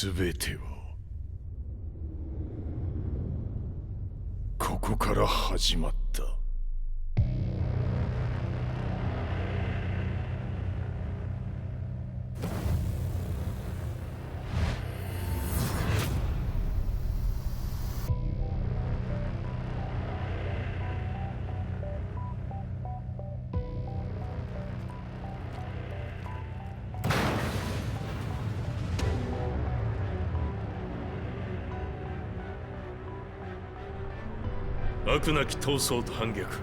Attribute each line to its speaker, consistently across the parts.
Speaker 1: 全てはここから始まった。
Speaker 2: 悪なき闘争と反逆、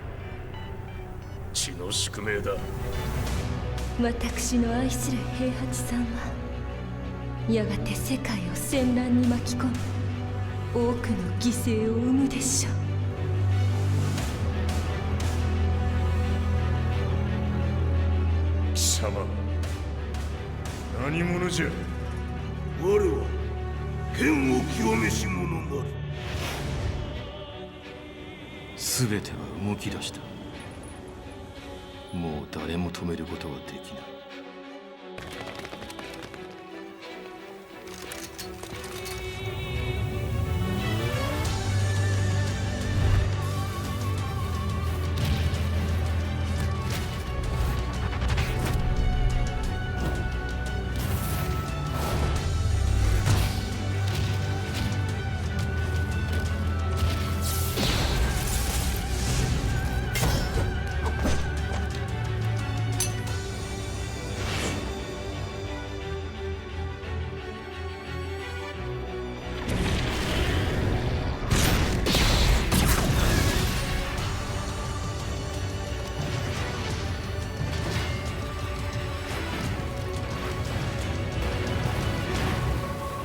Speaker 2: 血の宿命だ。
Speaker 3: 私の愛する平八さんはやがて世界を戦乱に巻き込み多くの犠牲を生むでしょう。
Speaker 1: 貴様何者じゃ。
Speaker 4: 我は剣を極めし者なり。
Speaker 5: 全ては動き出した。もう誰も止めることはできない。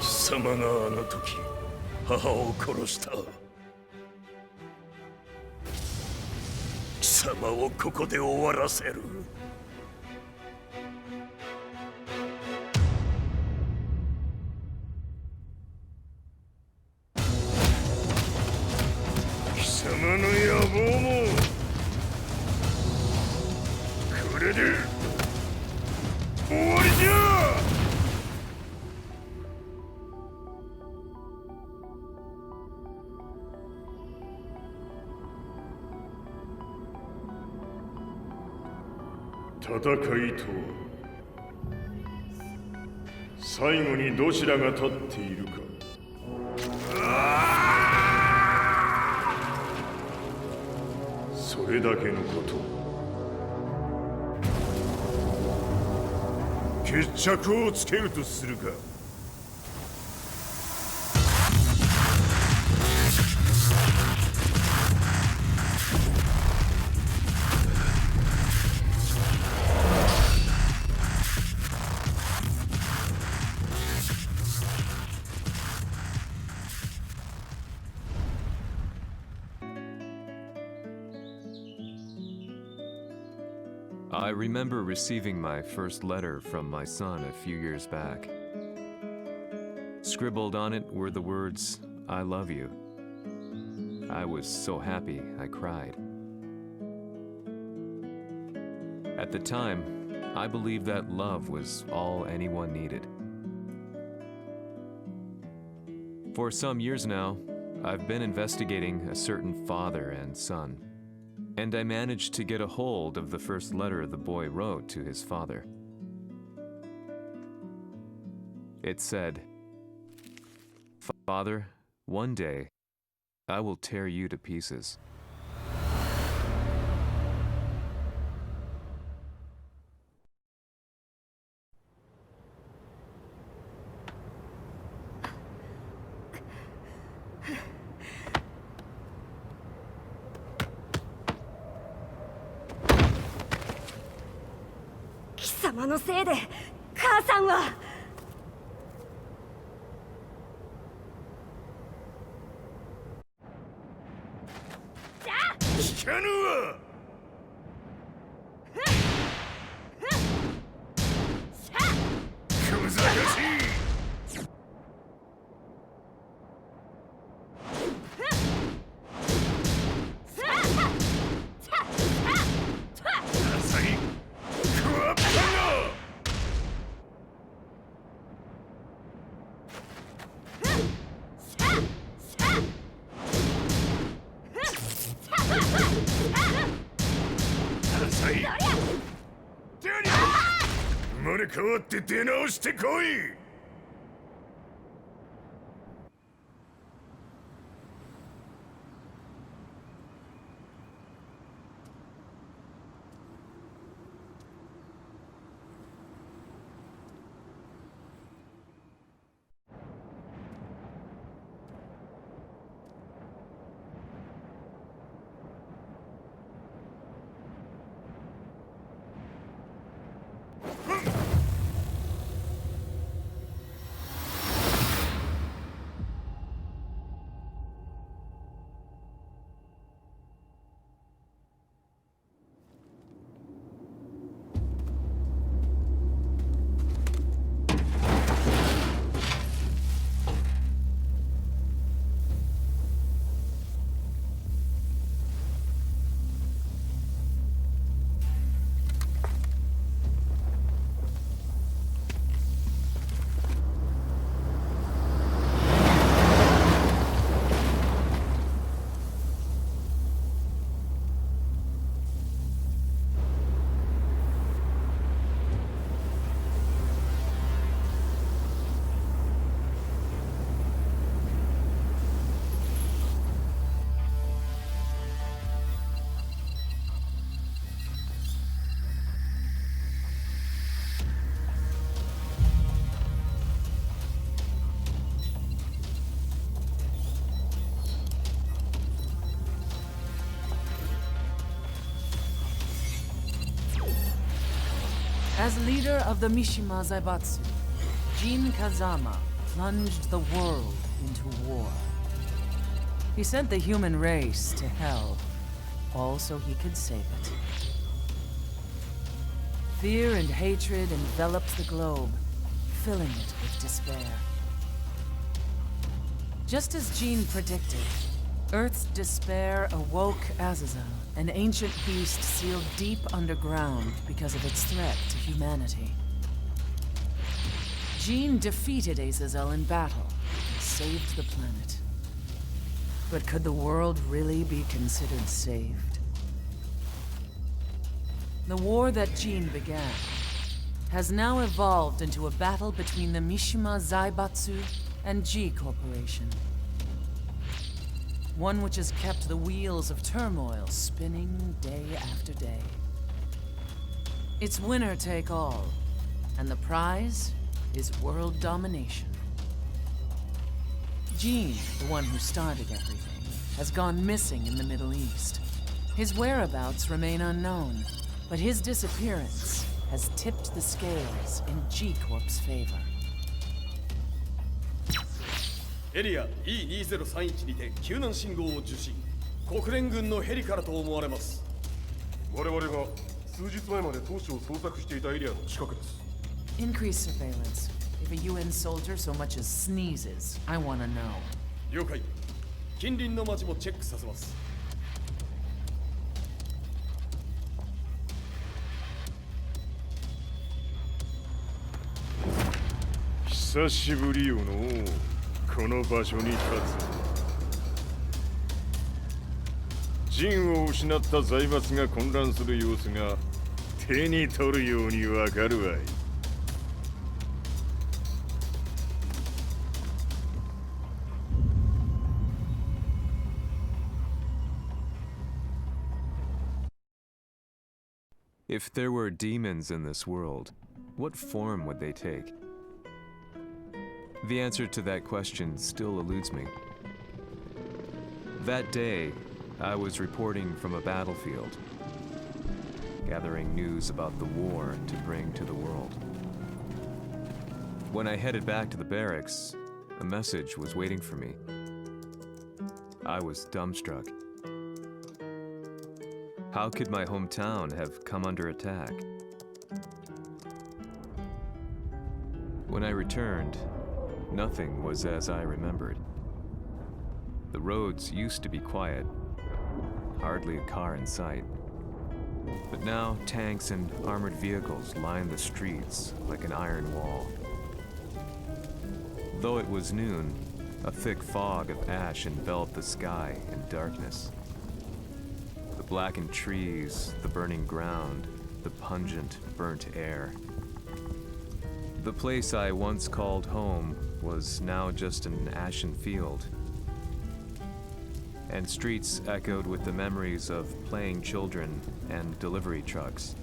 Speaker 2: 貴様があの時母を殺した。貴様をここで終わらせる。
Speaker 1: 貴様の野望もこれで終わりじゃ。戦いとは最後にどちらが立っているか。それだけのこと。決着をつけるとするか。
Speaker 6: I remember receiving my first letter from my son a few years back. Scribbled on it were the words, "I love you." I was so happy I cried. At the time, I believed that love was all anyone needed. For some years now, I've been investigating a certain father and son, and I managed to get a hold of the first letter the boy wrote to his father. It said, "Father, one day, I will tear you to pieces."
Speaker 3: "貴様のせいで母さんは..."
Speaker 1: 聞かぬわ。小賢しい。い生まれ変わって出直してこい。
Speaker 7: As leader of the Mishima Zaibatsu, Jin Kazama plunged the world into war. He sent the human race to hell, all so he could save it. Fear and hatred enveloped the globe, filling it with despair. Just as Jin predicted, Earth's despair awoke Azazel, an ancient beast sealed deep underground because of its threat to humanity. Jin defeated Azazel in battle and saved the planet. But could the world really be considered saved? The war that Jin began has now evolved into a battle between the Mishima Zaibatsu and G Corporation. One which has kept the wheels of turmoil spinning day after day. It's winner take all, and the prize is world domination. Jin, the one who started everything, has gone missing in the Middle East. His whereabouts remain unknown, but his disappearance has tipped the scales in G-Corp's favor.
Speaker 8: エリア E2031 にて救難信号を受信。国連軍のヘリからと思われます。
Speaker 1: 我々が数日前まで当初を捜索していたエリアの近くです。
Speaker 7: Increase surveillance. If a UN soldier so much as sneezes, I want to know.
Speaker 8: 了解。近隣の町もチェックさせます。
Speaker 1: 久しぶりよのこの場所に立つ。陣を失った財閥が混乱する様子が手に取るようにわかるわい。
Speaker 6: If there were demons in this world, what form would they take? The answer to that question still eludes me. That day, I was reporting from a battlefield, gathering news about the war to bring to the world. When I headed back to the barracks, a message was waiting for me. I was dumbstruck. How could my hometown have come under attack? When I returned, nothing was as I remembered. The roads used to be quiet, hardly a car in sight. But now tanks and armored vehicles line the streets like an iron wall. Though it was noon, a thick fog of ash enveloped the sky in darkness. The blackened trees, the burning ground, the pungent, burnt air. The place I once called home was now just an ashen field. And streets echoed with the memories of playing children and delivery trucks.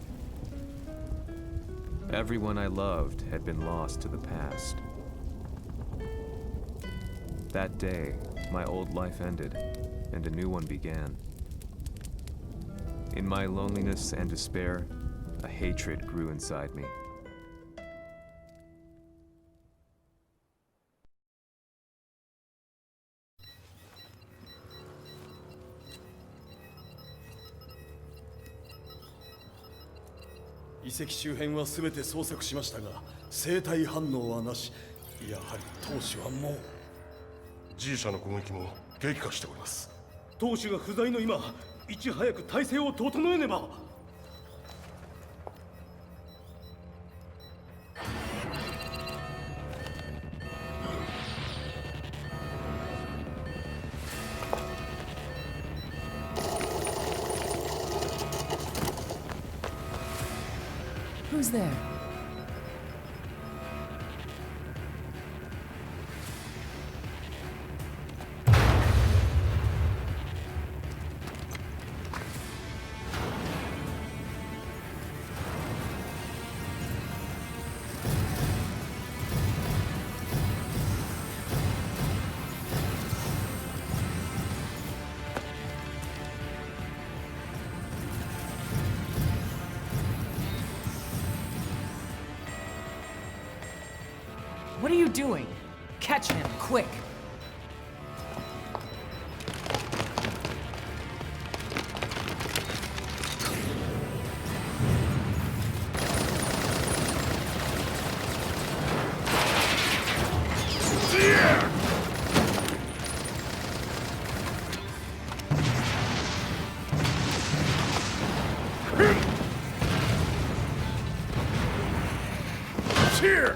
Speaker 6: Everyone I loved had been lost to the past. That day, my old life ended, and a new one began. In my loneliness and despair, a hatred grew inside me.
Speaker 8: 遺跡周辺は全て捜索しましたが生体反応はなし。やはり当主はもう
Speaker 4: G 社の攻撃も激化しております。
Speaker 8: 当主が不在の今いち早く体制を整えねば。
Speaker 7: Who's there? What are you doing? Catch him, quick!
Speaker 1: Here!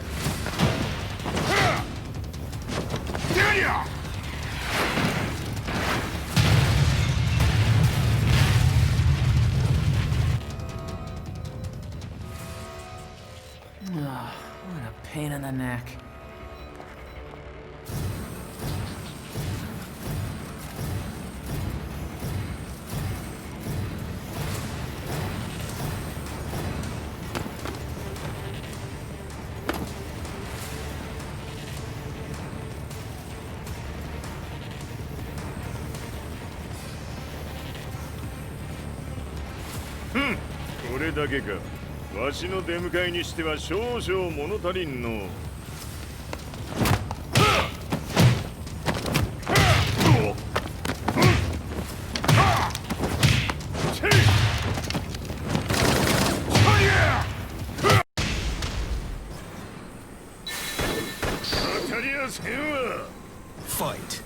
Speaker 7: What a pain in the neck.
Speaker 1: Hmm. これだけか。わしの出迎えにしては少々物足りんの。当たりやせんわ。
Speaker 5: Fight.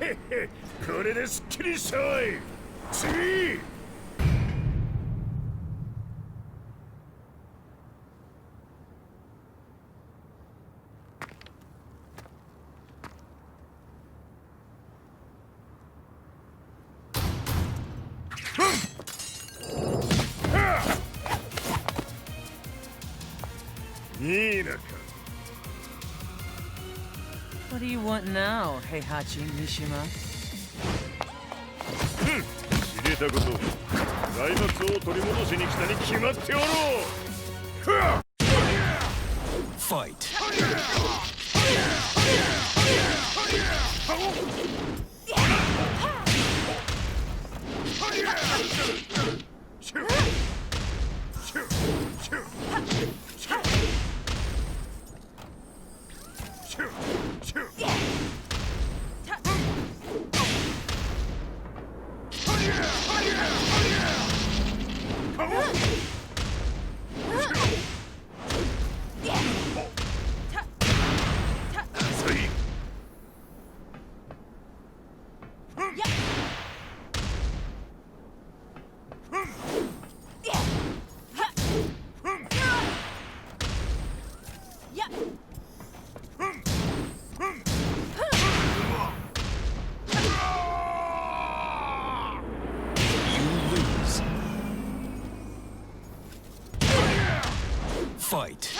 Speaker 1: へへ、これですっきりしたわい。次。いいなか。
Speaker 7: What do you want now, Heihachi Mishima?
Speaker 1: しれったこと、財閥を取り戻しに来たに決まっておろう。
Speaker 5: Fight! Fight!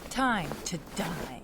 Speaker 7: Time to die.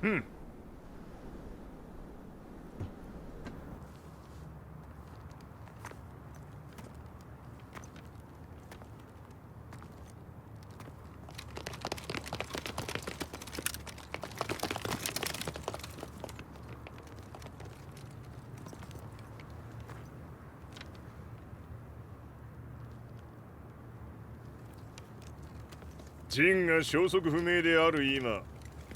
Speaker 1: Hmm. 陣が消息不明である今、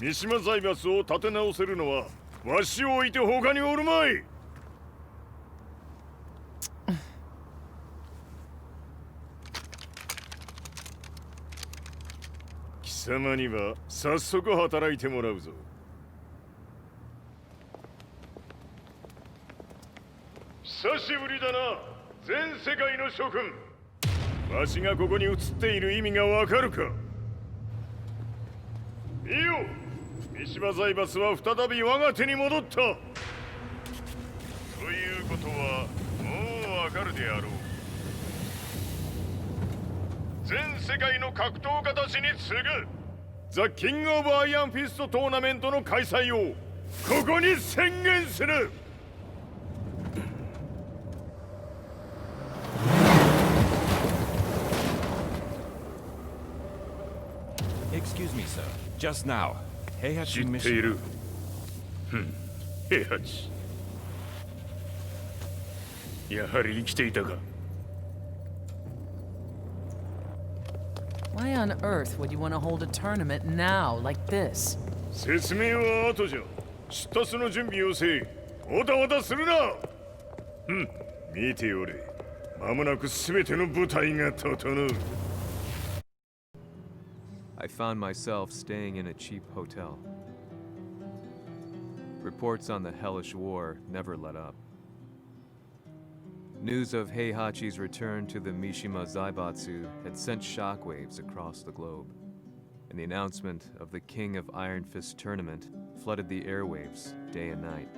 Speaker 1: 三島財閥を立て直せるのはわしを置いて他におるまい。貴様には早速働いてもらうぞ。久しぶりだな、全世界の諸君。わしがここに映っている意味がわかるか。いいよ、三島財閥は再び我が手に戻った。ということはもうわかるであろう。全世界の格闘家たちに次ぐザ・キング・オブ・アイアンフィストトーナメントの開催をここに宣言する。
Speaker 9: Excuse me, sir. Just now,
Speaker 1: 知っている。
Speaker 2: 平八、やはり生きていたか。
Speaker 7: Why on earth would you want to hold a tournament now, like this?
Speaker 1: 説明は後じゃ。出立の準備をせい。おたおたするな。見ておれ。間もなく全ての部隊が整う。
Speaker 6: I found myself staying in a cheap hotel. Reports on the hellish war never let up. News of Heihachi's return to the Mishima Zaibatsu had sent shockwaves across the globe, and the announcement of the King of Iron Fist tournament flooded the airwaves day and night.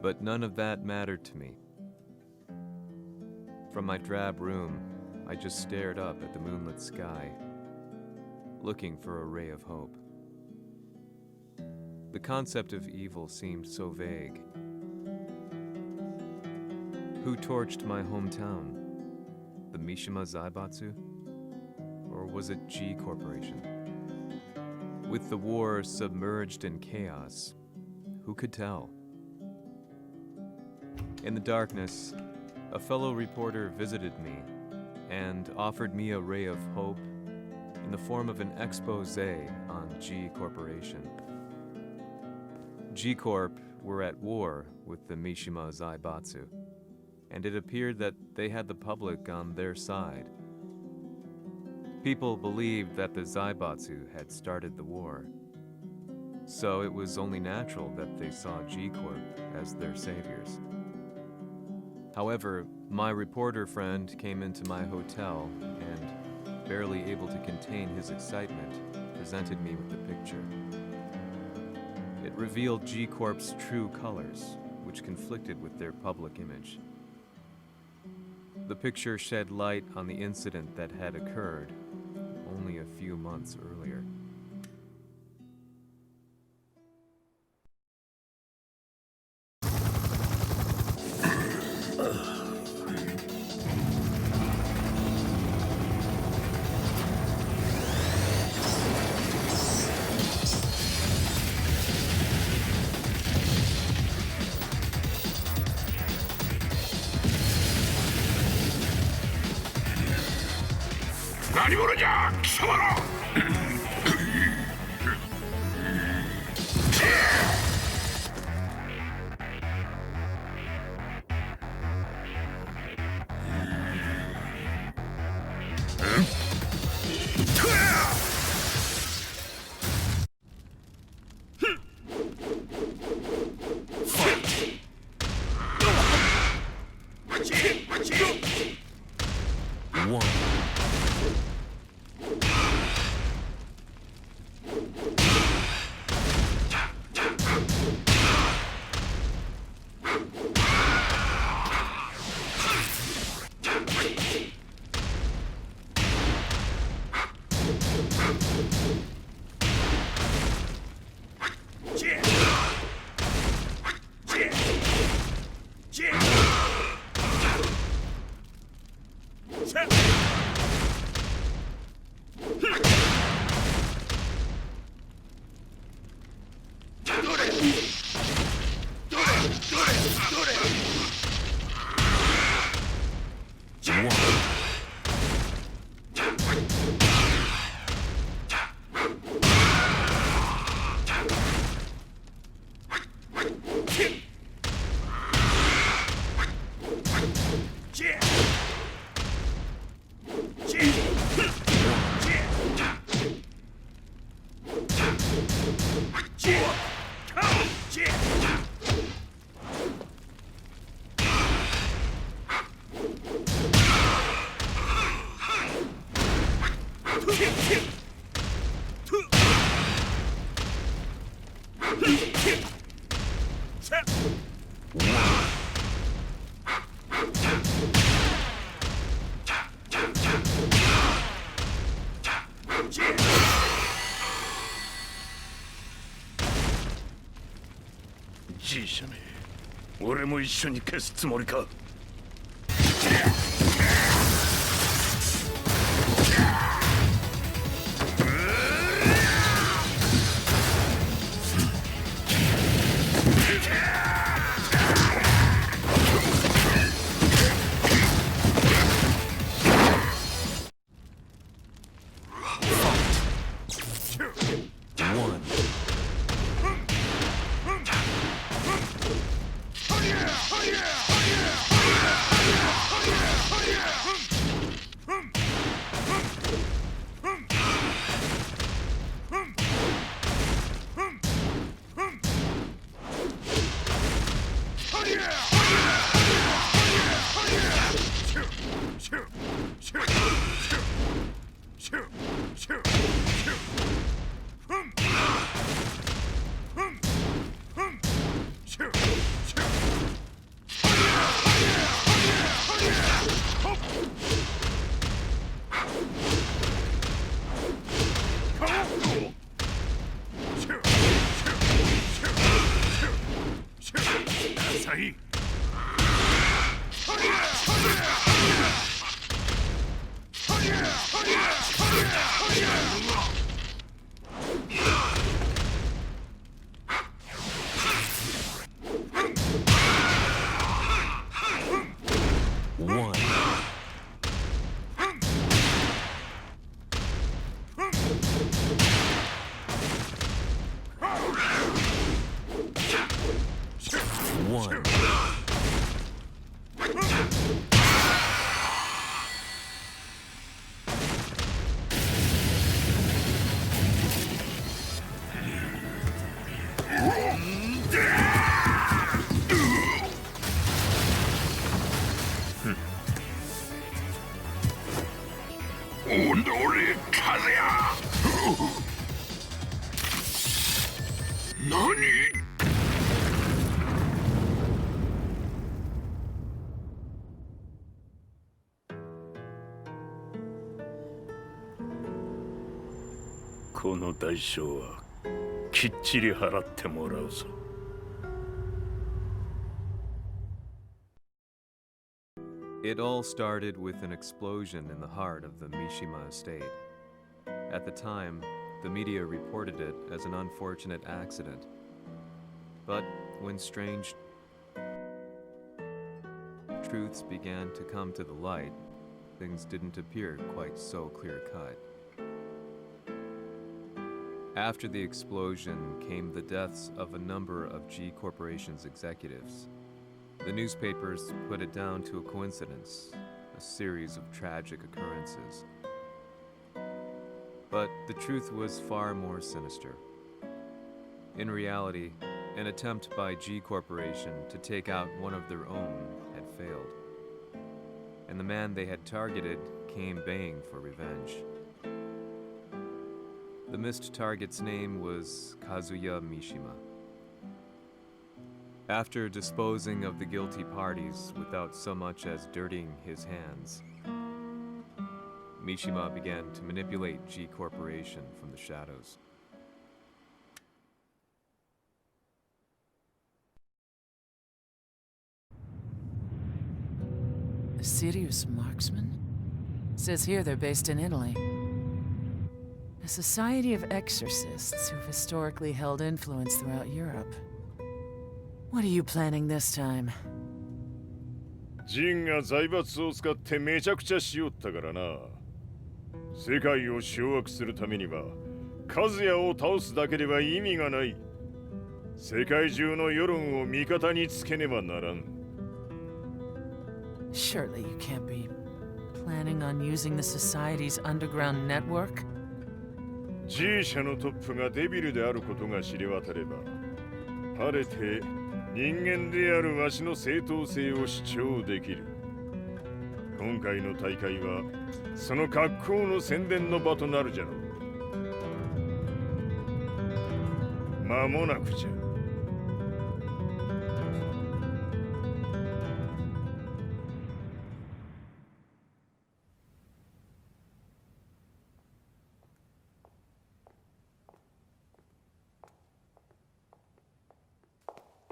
Speaker 6: But none of that mattered to me. From my drab room, I just stared up at the moonlit sky, looking for a ray of hope. The concept of evil seemed so vague. Who torched my hometown? The Mishima Zaibatsu? Or was it G Corporation? With the war submerged in chaos, who could tell? In the darkness, a fellow reporter visited me and offered me a ray of hope in the form of an expose on G Corporation. G Corp were at war with the Mishima Zaibatsu, and it appeared that they had the public on their side. People believed that the Zaibatsu had started the war, so it was only natural that they saw G Corp as their saviors. However, my reporter friend came into my hotel and, barely able to contain his excitement, presented me with the picture. It revealed G Corp's true colors, which conflicted with their public image. The picture shed light on the incident that had occurred only a few months earlier.
Speaker 2: G 社め、俺も一緒に消すつもりか。この代償はきっちり払ってもらうぞ。
Speaker 6: It all started with an explosion in the heart of the Mishima estate. At the time, the media reported it as an unfortunate accident. But when strange truths began to come to the light, things didn't appear quite so clear-cut. After the explosion came the deaths of a number of G Corporation's executives. The newspapers put it down to a coincidence, a series of tragic occurrences. But the truth was far more sinister. In reality, an attempt by G Corporation to take out one of their own had failed, and the man they had targeted came baying for revenge. The missed target's name was Kazuya Mishima. After disposing of the guilty parties without so much as dirtying his hands, Mishima began to manipulate G Corporation from the shadows.
Speaker 7: A serious marksman? Says here they're based in Italy. A society of exorcists who've historically held influence throughout Europe. What are you planning this time?
Speaker 1: ジンが財閥を使ってめちゃくちゃしよったからな。世界を掌握するためには、カズヤを倒すだけでは意味がない。世界中の世論を味方につけねばならん。
Speaker 7: Surely you can't be planning on using the society's underground network?
Speaker 1: G 社のトップがデビルであることが知れ渡れば、晴れて人間であるわしの正当性を主張できる。今回の大会はその格好の宣伝の場となるじゃろう。間もなくじゃ。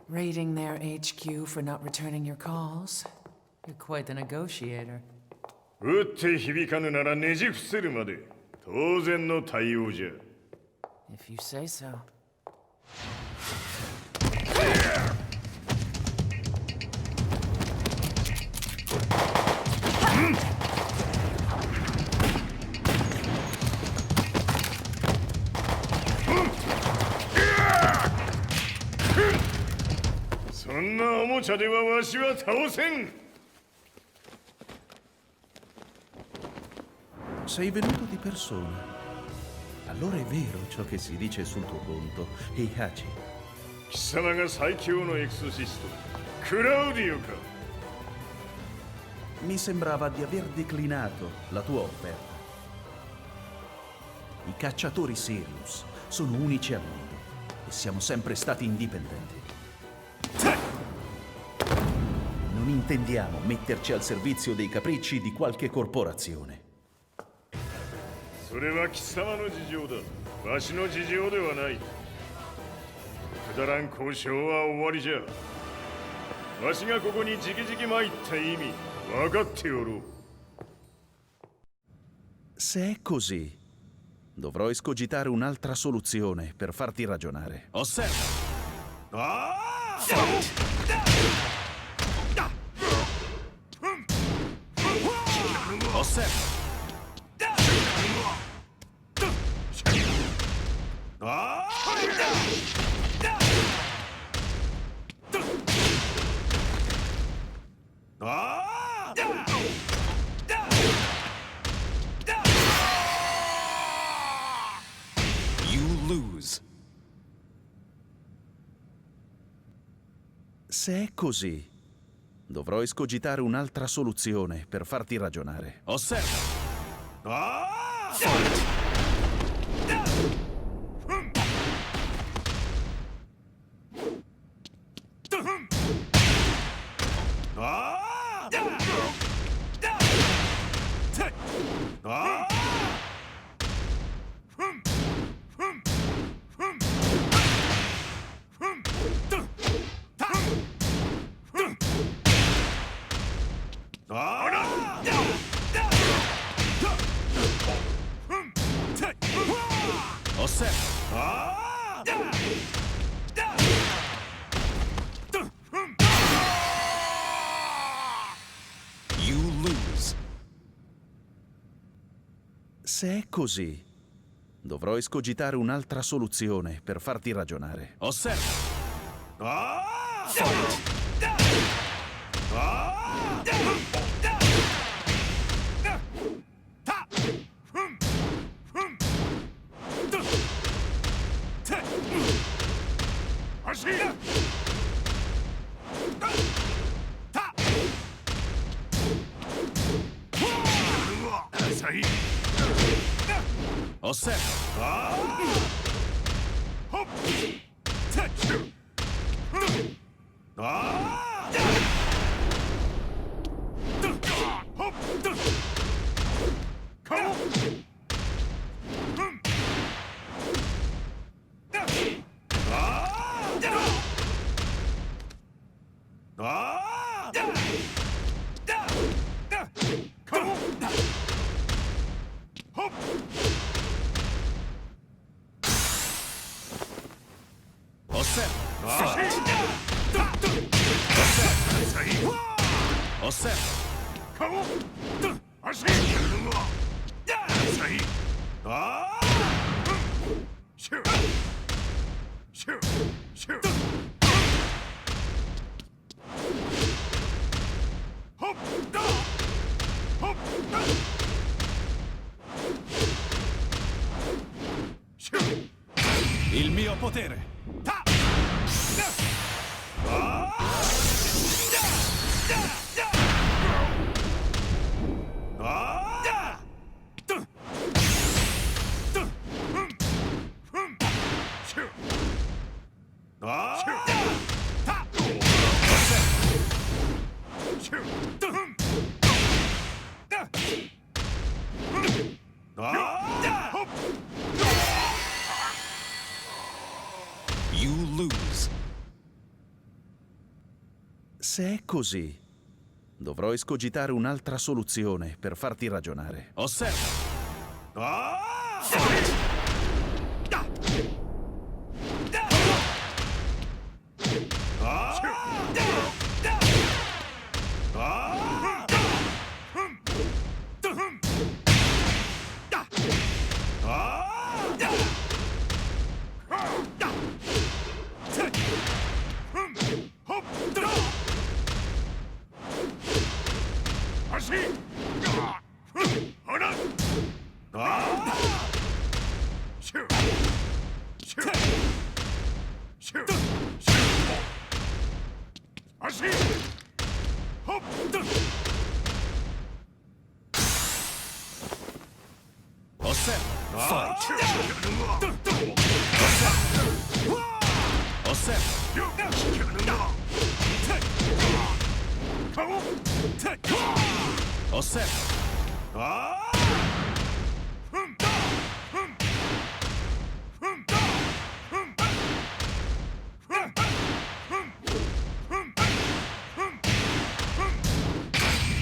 Speaker 7: Raiding their HQ for not returning your calls? You're quite the negotiator.
Speaker 1: 撃って響かぬならねじ伏せるまで当然の対応じゃ。
Speaker 7: If you say so.
Speaker 1: そんなおもちゃではわしは倒せん。
Speaker 9: Sei venuto di persona. Allora è vero ciò che si dice sul tuo conto, Heihachi.
Speaker 1: 貴様が最強のエクソシストクラウディオか。
Speaker 9: Mi sembrava di aver declinato la tua offerta. I cacciatori Sirius sono unici al mondo e siamo sempre stati indipendenti. Non intendiamo metterci al servizio dei capricci di qualche corporazione.
Speaker 1: それは貴様の事情だ。わしの事情ではない。くだらん交渉は終わりじゃ。わしがここに直々参った意味分かっておろう。
Speaker 9: Se è così, dovrò escogitare un'altra soluzione per farti ragionare.
Speaker 8: Osserva! Osserva!
Speaker 2: You lose.
Speaker 9: Se è così, dovrò escogitare un'altra soluzione per farti ragionare.
Speaker 8: Osserva!
Speaker 2: You lose.
Speaker 9: Se è così, dovrò escogitare un'altra soluzione per farti ragionare.
Speaker 8: Osserva!
Speaker 2: Il mio potere. You lose.
Speaker 9: Se è così, dovrò escogitare un'altra soluzione per farti ragionare.
Speaker 8: Osserva!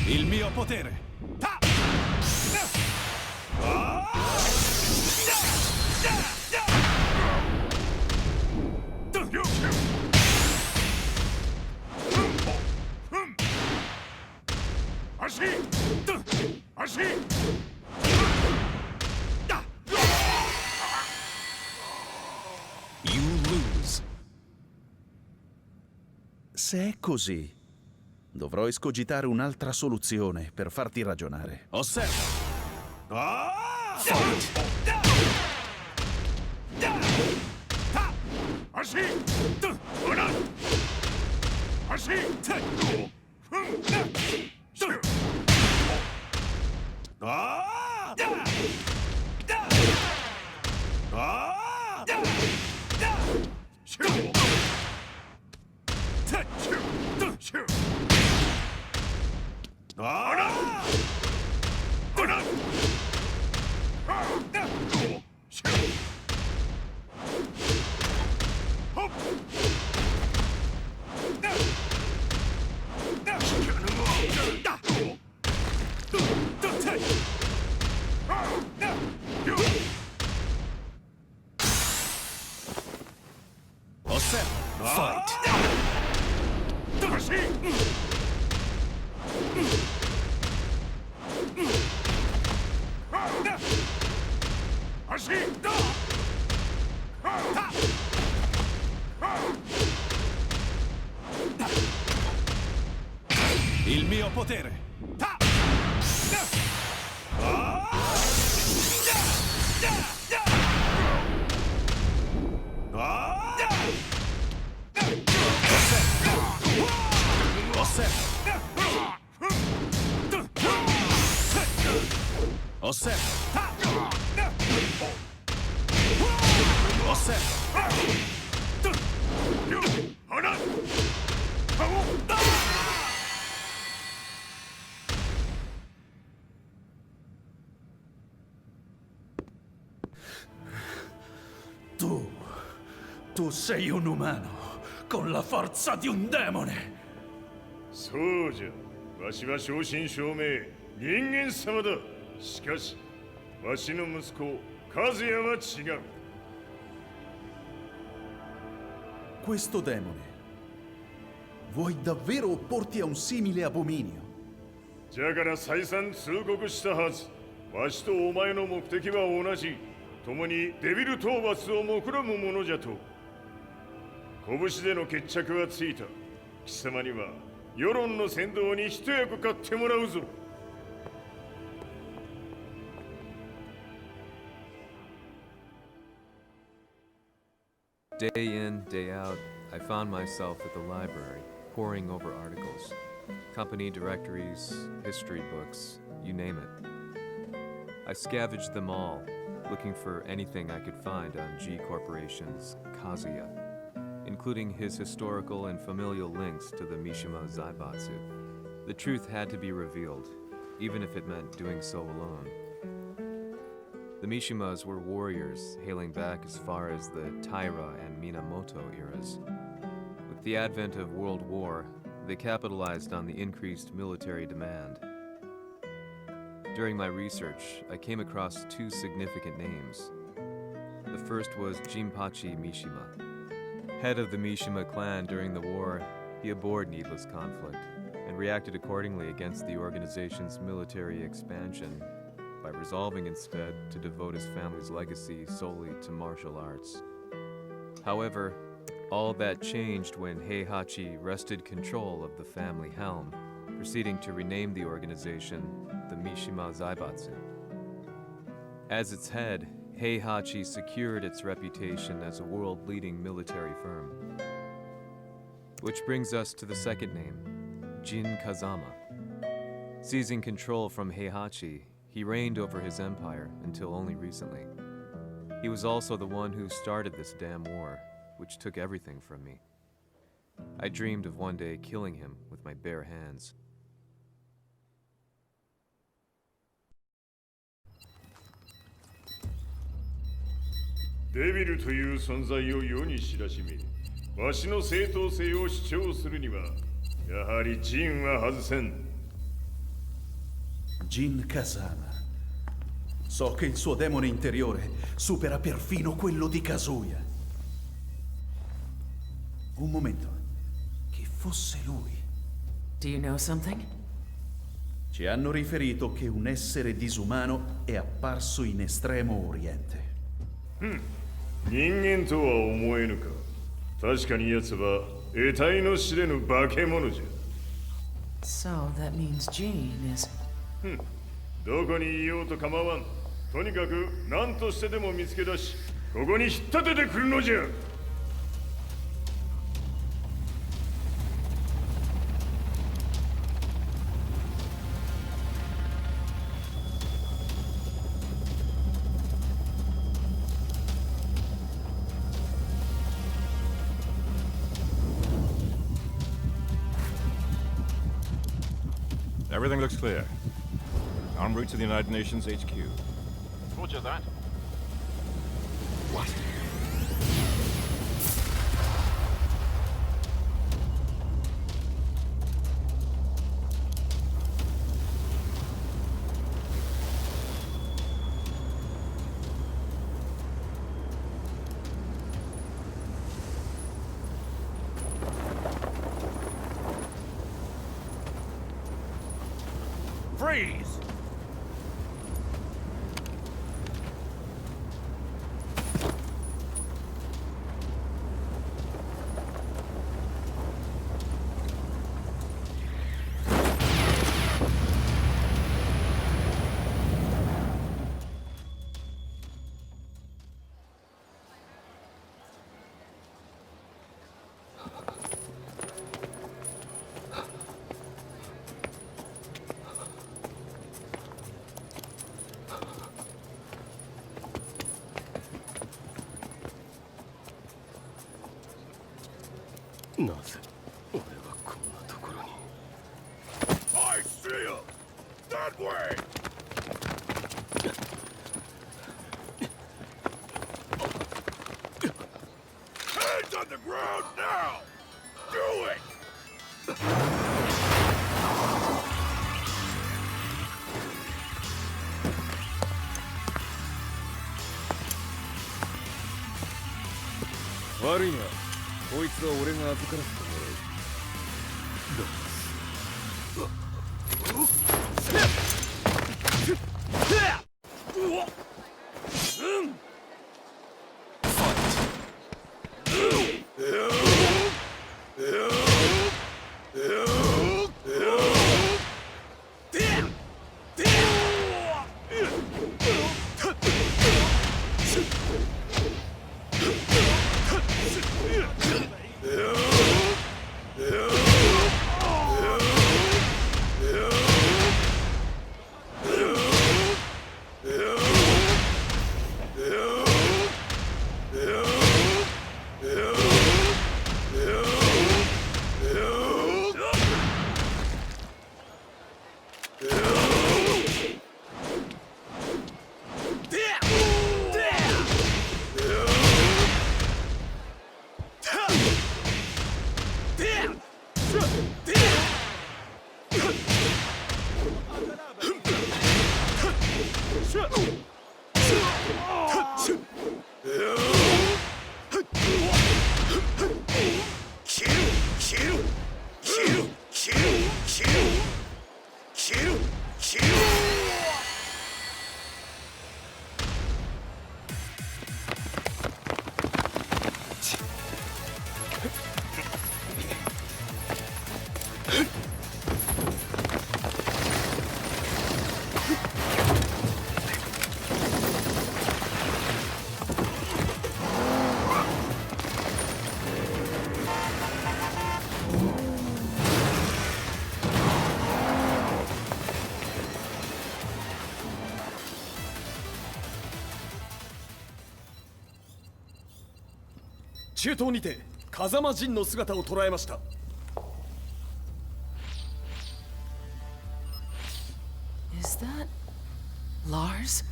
Speaker 9: Il mio potere!
Speaker 2: You lose.
Speaker 9: Se è così, dovrò escogitare un'altra soluzione per farti ragionare.
Speaker 2: Osserva.
Speaker 9: Il mio potere! Tu sei un umano con la forza di un demone!
Speaker 1: そうじゃ。わしは正真正銘人間様だ。しかしわしの息子和也は違う。
Speaker 9: Questo demone, vuoi davvero opporti a un simile abominio?
Speaker 1: じゃから再三通告したはず。わしとお前の目的は同じ。共にデビル討伐を目論むものじゃと。拳での決着はついた。貴様には世論の先導に一役買ってもらうぞ。
Speaker 6: Day in, day out, I found myself at the library, poring over articles, company directories, history books, you name it. I scavenged them all, looking for anything I could find on G Corporation's Kazuya, including his historical and familial links to the Mishima Zaibatsu. The truth had to be revealed, even if it meant doing so alone. The Mishimas were warriors hailing back as far as the Taira and Minamoto eras. With the advent of World War, they capitalized on the increased military demand. During my research, I came across two significant names. The first was Jinpachi Mishima. Head of the Mishima clan during the war, he abhorred needless conflict and reacted accordingly against the organization's military expansion by resolving instead to devote his family's legacy solely to martial arts. However, all that changed when Heihachi wrested control of the family helm, proceeding to rename the organization the Mishima Zaibatsu. As its head, Heihachi secured its reputation as a world-leading military firm. Which brings us to the second name, Jin Kazama. Seizing control from Heihachi, He reigned over his empire until only recently. He was also the one who started this damn war, which took everything from me. I dreamed of one day killing him with my bare hands.
Speaker 1: 「デビルという存在を世に知らしめ、わしの正当性を主張するには、やはりジンは外せん。」
Speaker 9: Jin Kazama. So che il suo demone interiore supera perfino quello di Kazuya. Un momento. Che fosse lui.
Speaker 7: Do you know something?
Speaker 9: Ci hanno riferito che un essere disumano è apparso in Estremo Oriente.
Speaker 1: 人間とは思えぬか。確かに奴は得体の知れぬ化け物じゃ。
Speaker 7: So that means Jean is...
Speaker 1: どこにいようと構わん。とにかく何としてでも見つけ出し、ここに引っ立ててくるのじゃ。
Speaker 10: Everything looks clear. En route to the United Nations HQ.
Speaker 11: Roger that.
Speaker 10: What?
Speaker 11: Freeze!
Speaker 4: I see him! That way! Hands on the ground now! Do it!
Speaker 1: Worry not. こいつは俺が預からせても
Speaker 8: 中東にて風間陣の姿を捉えました。
Speaker 7: Is that Lars?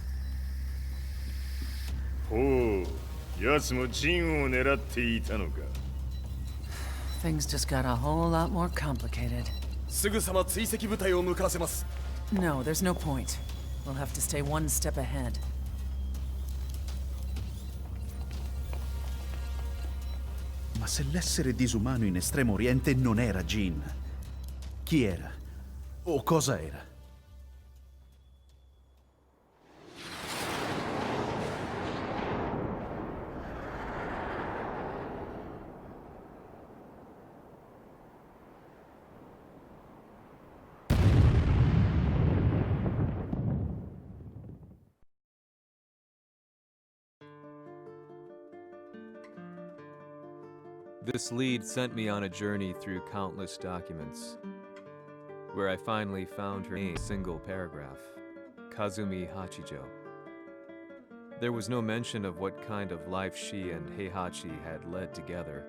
Speaker 1: ほう、奴もジンを狙っていたのか。
Speaker 7: Things just got a whole lot more complicated.
Speaker 8: すぐさま追跡部隊を向かわせます。
Speaker 7: No, there's no point. We'll have to stay one step ahead.
Speaker 9: Ma se l'essere disumano in Estremo Oriente non era Jin, chi era? O cosa era?
Speaker 6: This lead sent me on a journey through countless documents, where I finally found her name in a single paragraph, Kazumi Hachijo. There was no mention of what kind of life she and Heihachi had led together,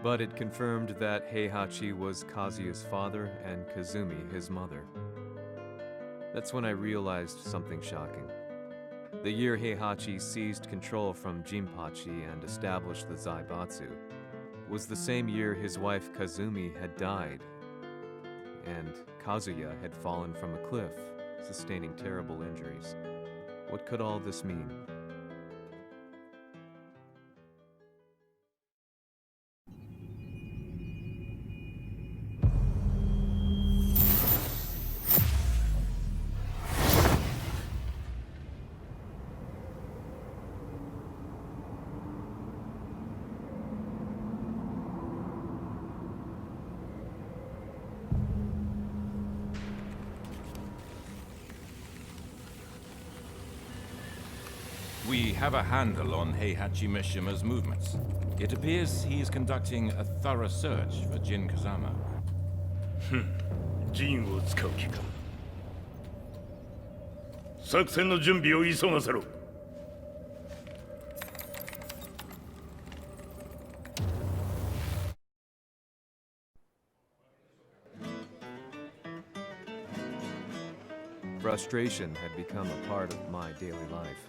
Speaker 6: but it confirmed that Heihachi was Kazuya's father and Kazumi his mother. That's when I realized something shocking. The year Heihachi seized control from Jinpachi and established the Zaibatsu was the same year his wife Kazumi had died, and Kazuya had fallen from a cliff, sustaining terrible injuries. What could all this mean?
Speaker 10: We have a handle on Heihachi Mishima's movements. It appears he is conducting a thorough search for Jin Kazama.
Speaker 4: ジンを使う気か。作戦の準備を急がせろ。
Speaker 6: Frustration had become a part of my daily life.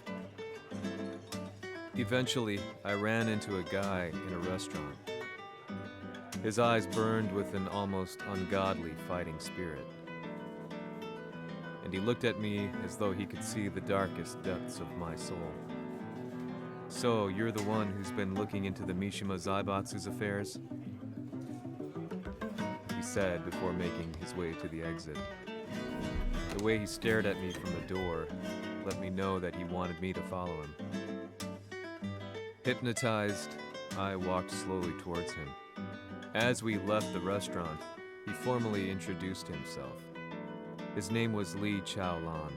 Speaker 6: Eventually, I ran into a guy in a restaurant. His eyes burned with an almost ungodly fighting spirit. And he looked at me as though he could see the darkest depths of my soul. So, you're the one who's been looking into the Mishima Zaibatsu's affairs? He said before making his way to the exit. The way he stared at me from the door let me know that he wanted me to follow him. Hypnotized, I walked slowly towards him. As we left the restaurant, he formally introduced himself. His name was Li Chaolan.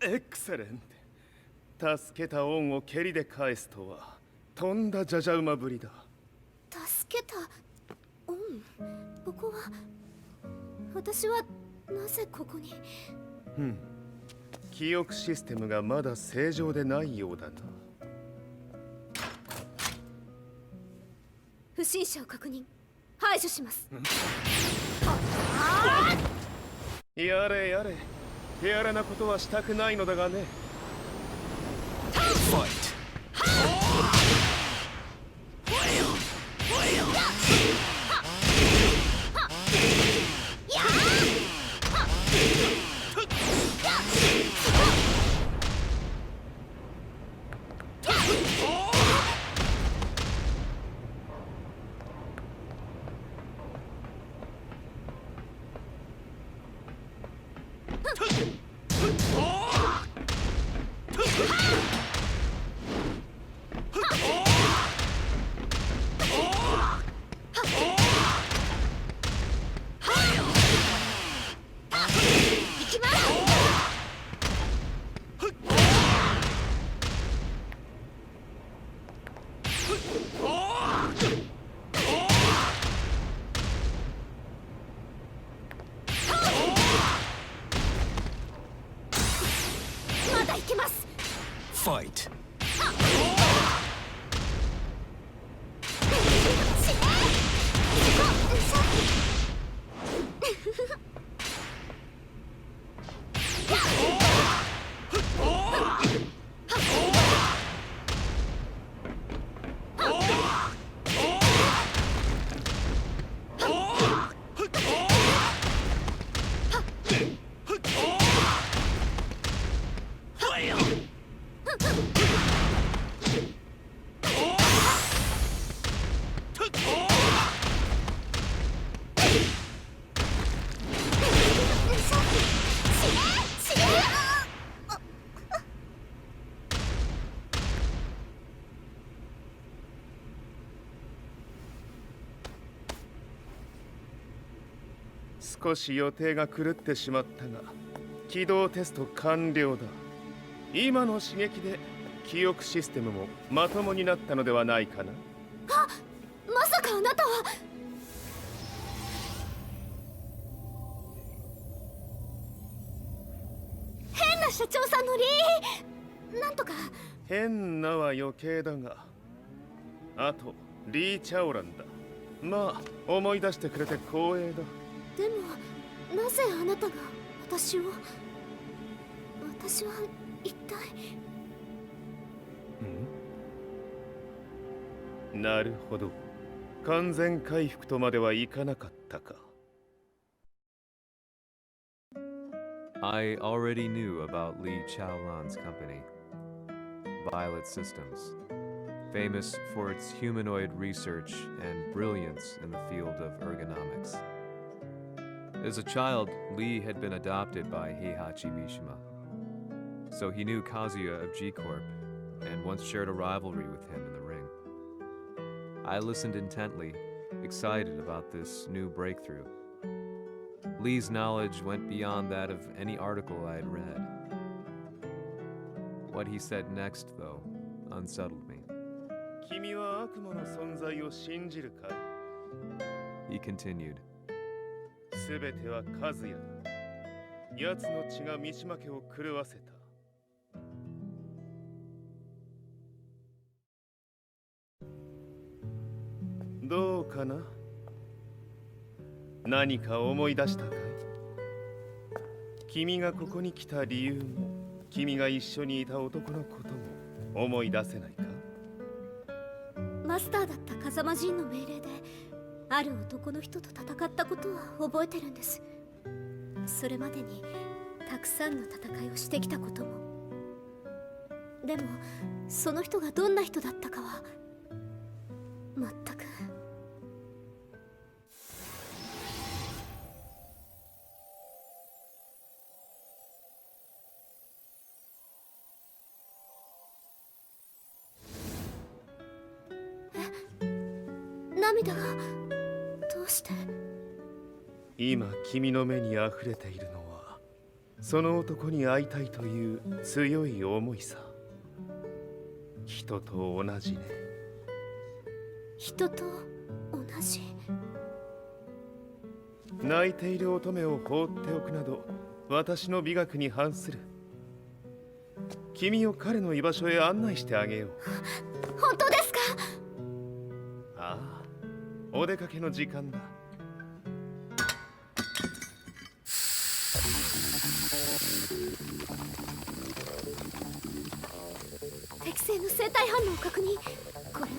Speaker 8: Excellent. 助けた恩を蹴りで返すとは、とんだじゃじゃ馬ぶりだ。
Speaker 12: 助けた恩？ここは私はなぜここに？
Speaker 8: 記憶システムがまだ正常でないようだな。
Speaker 12: 不審者を確認。排除します。
Speaker 8: やれやれ。手荒なことはしたくないのだがね。
Speaker 5: Fight!
Speaker 12: けます。
Speaker 5: Fight!
Speaker 1: 少し予定が狂ってしまったが、起動テスト完了だ。今の刺激で記憶システムもまともになったのではないかな。
Speaker 12: あ、まさかあなたは。変な社長さんのなんとか。
Speaker 1: 変なは余計だが、あとリー・チャオランだ。まあ思い出してくれて光栄だ。
Speaker 12: でもなぜあなたが私は一体。
Speaker 1: なるほど、完全回復とまではいかなかったか。
Speaker 6: I already knew about Li Chaolan's company, Violet Systems, famous for its humanoid research and brilliance in the field of ergonomics. As a child, Li had been adopted by Heihachi Mishima, so he knew Kazuya of G-Corp and once shared a rivalry with him in the ring. I listened intently, excited about this new breakthrough. Li's knowledge went beyond that of any article I had read. What he said next, though, unsettled me.
Speaker 1: 君は悪魔の存在を信じるかい?
Speaker 6: He continued.
Speaker 1: すべてはカズヤだ。奴の血が三島家を狂わせた。どうかな？何か思い出したかい？君がここに来た理由も、君が一緒にいた男のことも思い出せないか？
Speaker 12: マスターだった風間陣の命令である男の人と戦ったことは覚えてるんです。それまでにたくさんの戦いをしてきたことも。でもその人がどんな人だったかは全く。涙がどうして？
Speaker 1: 今君の目にあふれているのはその男に会いたいという強い思いさ。人と同じね。
Speaker 12: 人と同じ。
Speaker 1: 泣いている乙女を放っておくなど私の美学に反する。君を彼の居場所へ案内してあげよう。
Speaker 12: 本当ですか？
Speaker 1: ああ、お出かけの時間だ。
Speaker 12: 適正の生体反応を確認。これは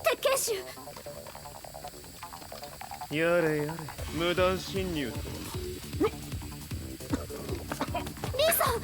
Speaker 12: 鉄拳臭。
Speaker 1: やれやれ、無断侵入とは。
Speaker 12: リーさん。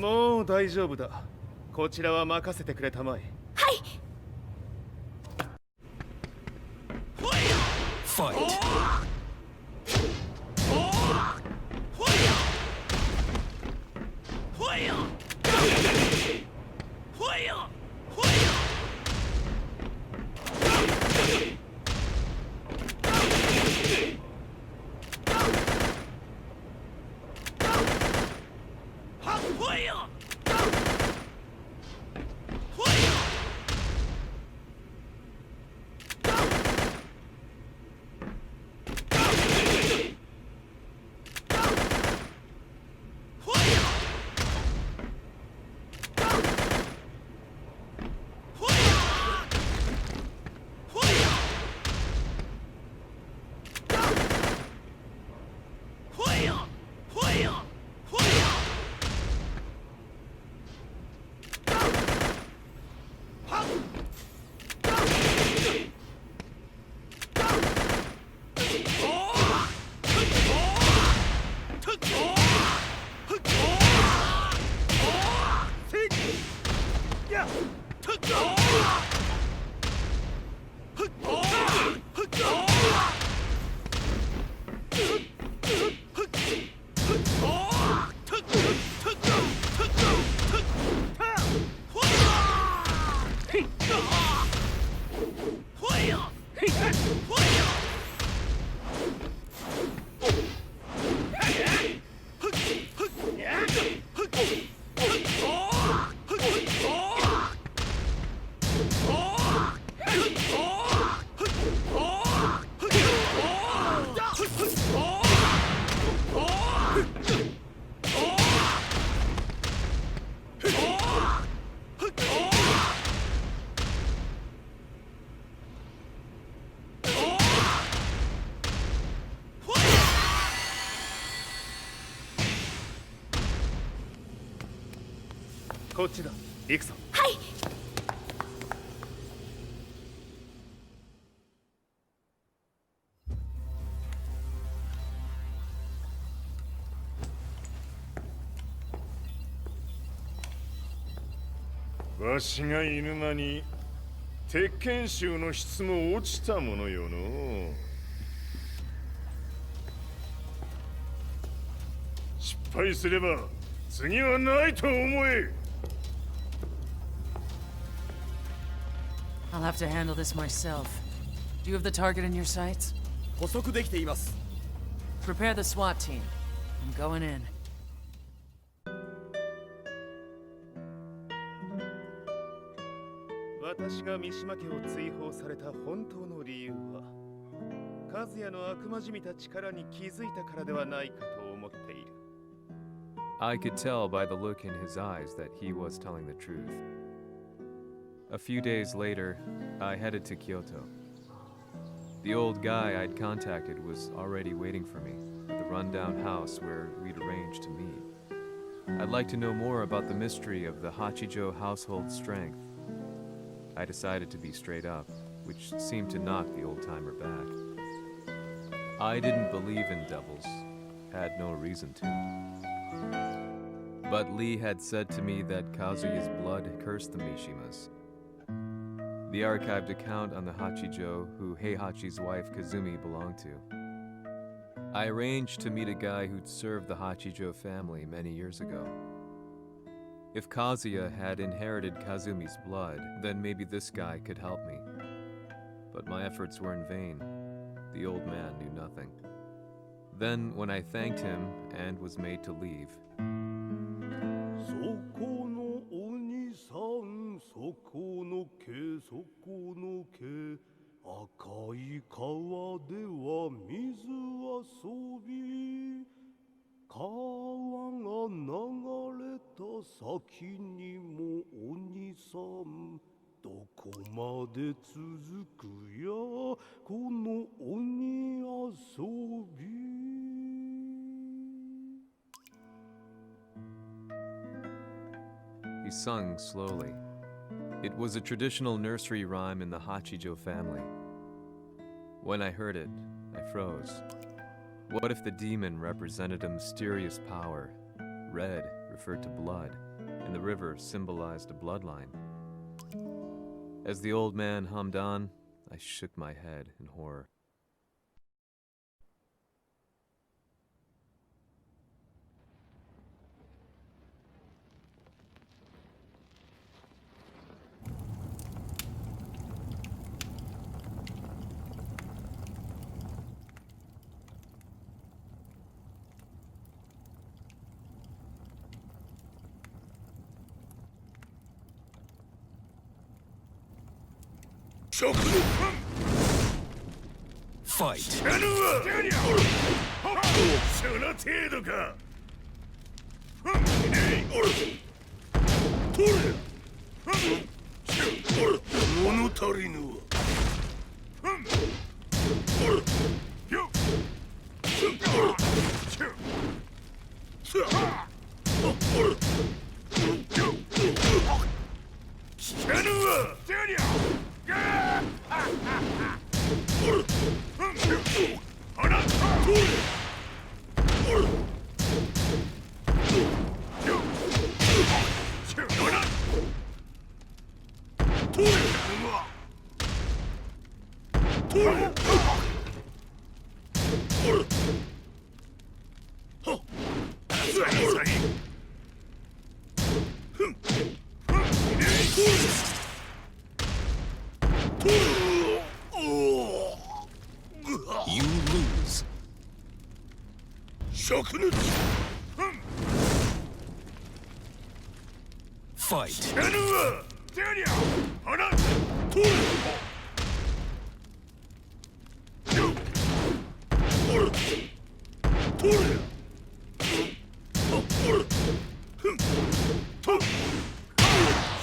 Speaker 13: もう大丈夫だ。こちらは任せてくれたまえ。
Speaker 12: はい。
Speaker 2: Fight!
Speaker 13: Kochi こっちだ。行くぞ。
Speaker 12: はい。
Speaker 1: わしが犬間に鉄拳衆の質も落ちたものよの。失敗すれば次はないと思え。
Speaker 7: I'll have to handle this myself. Do you have the target in your sights?
Speaker 8: 捕捉できています。
Speaker 7: Prepare the SWAT team. I'm going in.
Speaker 13: 私が三島家を追放された本当の理由は、和也の悪魔じみた力に気づいたからではないかと思っている。
Speaker 6: I could tell by the look in his eyes that he was telling the truth. A few days later, I headed to Kyoto. The old guy I'd contacted was already waiting for me at the rundown house where we'd arranged to meet. I'd like to know more about the mystery of the Hachijo household strength. I decided to be straight up, which seemed to knock the old-timer back. I didn't believe in devils, had no reason to. But Lee had said to me that Kazuya's blood cursed the Mishimas. The archived account on the Hachijo who Heihachi's wife Kazumi belonged to. I arranged to meet a guy who'd served the Hachijo family many years ago. If Kazuya had inherited Kazumi's blood, then maybe this guy could help me. But my efforts were in vain. The old man knew nothing. Then, when I thanked him and was made to leave,
Speaker 4: そこの鬼さん、そこの毛、そこの毛、赤い川では水遊び、川が流れた先にも鬼さん、どこまで続くやこの鬼遊び。
Speaker 6: he sung slowly. It was a traditional nursery rhyme in the Hachijo family. When I heard it, I froze. What if the demon represented a mysterious power? Red referred to blood, and the river symbolized a bloodline. As the old man hummed on, I shook my head in horror.
Speaker 2: Fight!
Speaker 1: その程度か。物足りぬわ。聞かぬわ。
Speaker 2: You lose.
Speaker 1: 灼熱
Speaker 2: Fight!
Speaker 1: 知らぬわ。てりゃ花と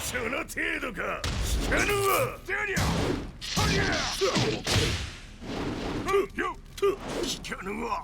Speaker 1: その程度か。知らぬわ。てりゃ聞かぬわ。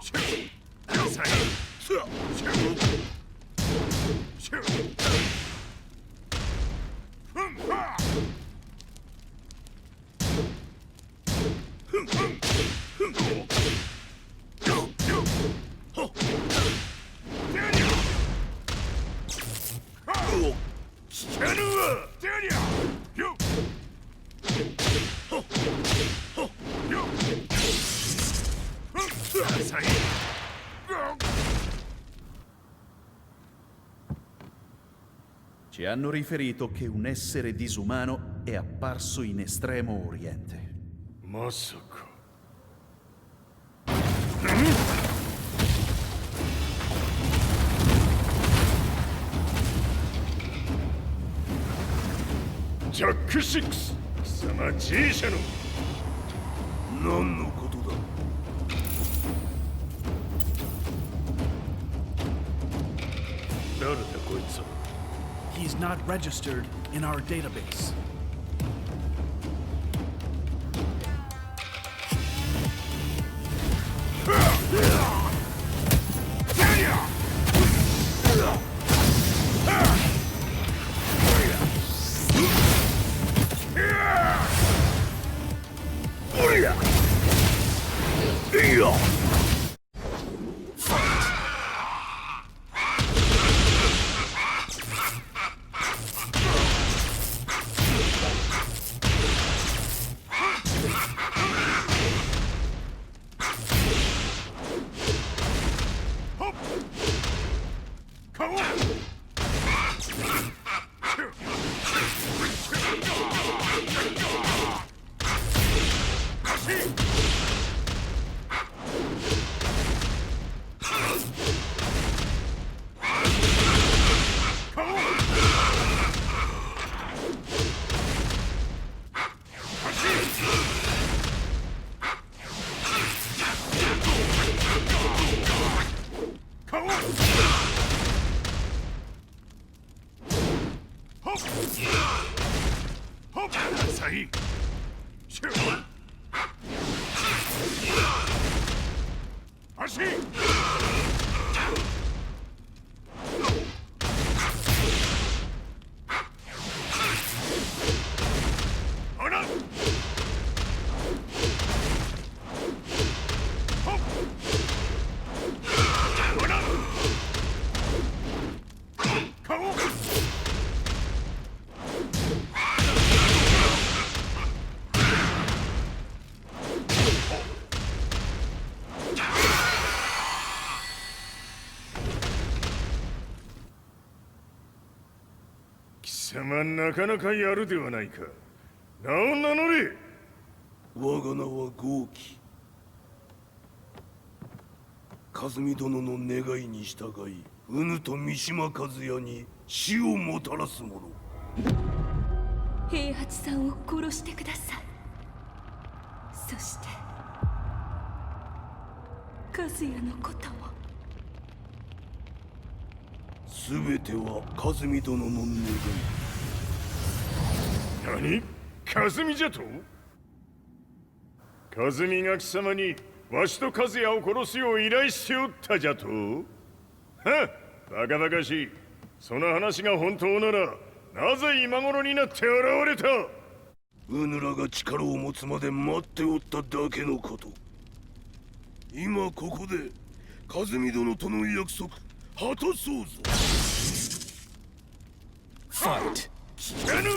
Speaker 9: Ci hanno riferito che un essere disumano è apparso in Estremo Oriente.
Speaker 1: まさか。ジャック6、貴様 G 社の何のことだ。誰だこいつは。
Speaker 14: He's not registered in our database.
Speaker 1: 様なかなかやるではないか。名を名乗れ。
Speaker 4: 我が名は豪輝。和美殿の願いに従い、うぬと三島和也に死をもたらす者。
Speaker 3: 平八さんを殺してください。そして和也のことも。
Speaker 4: 全ては和美殿の願い。
Speaker 1: 何？和美じゃと？和美が貴様にわしと和也を殺すよう依頼しておったじゃと？はっ、バカバカしい。その話が本当ならなぜ今頃になって現れた？
Speaker 4: うぬらが力を持つまで待っておっただけのこと。今ここで和美殿との約束果たそうぞ。
Speaker 5: ファイト。
Speaker 1: ぬる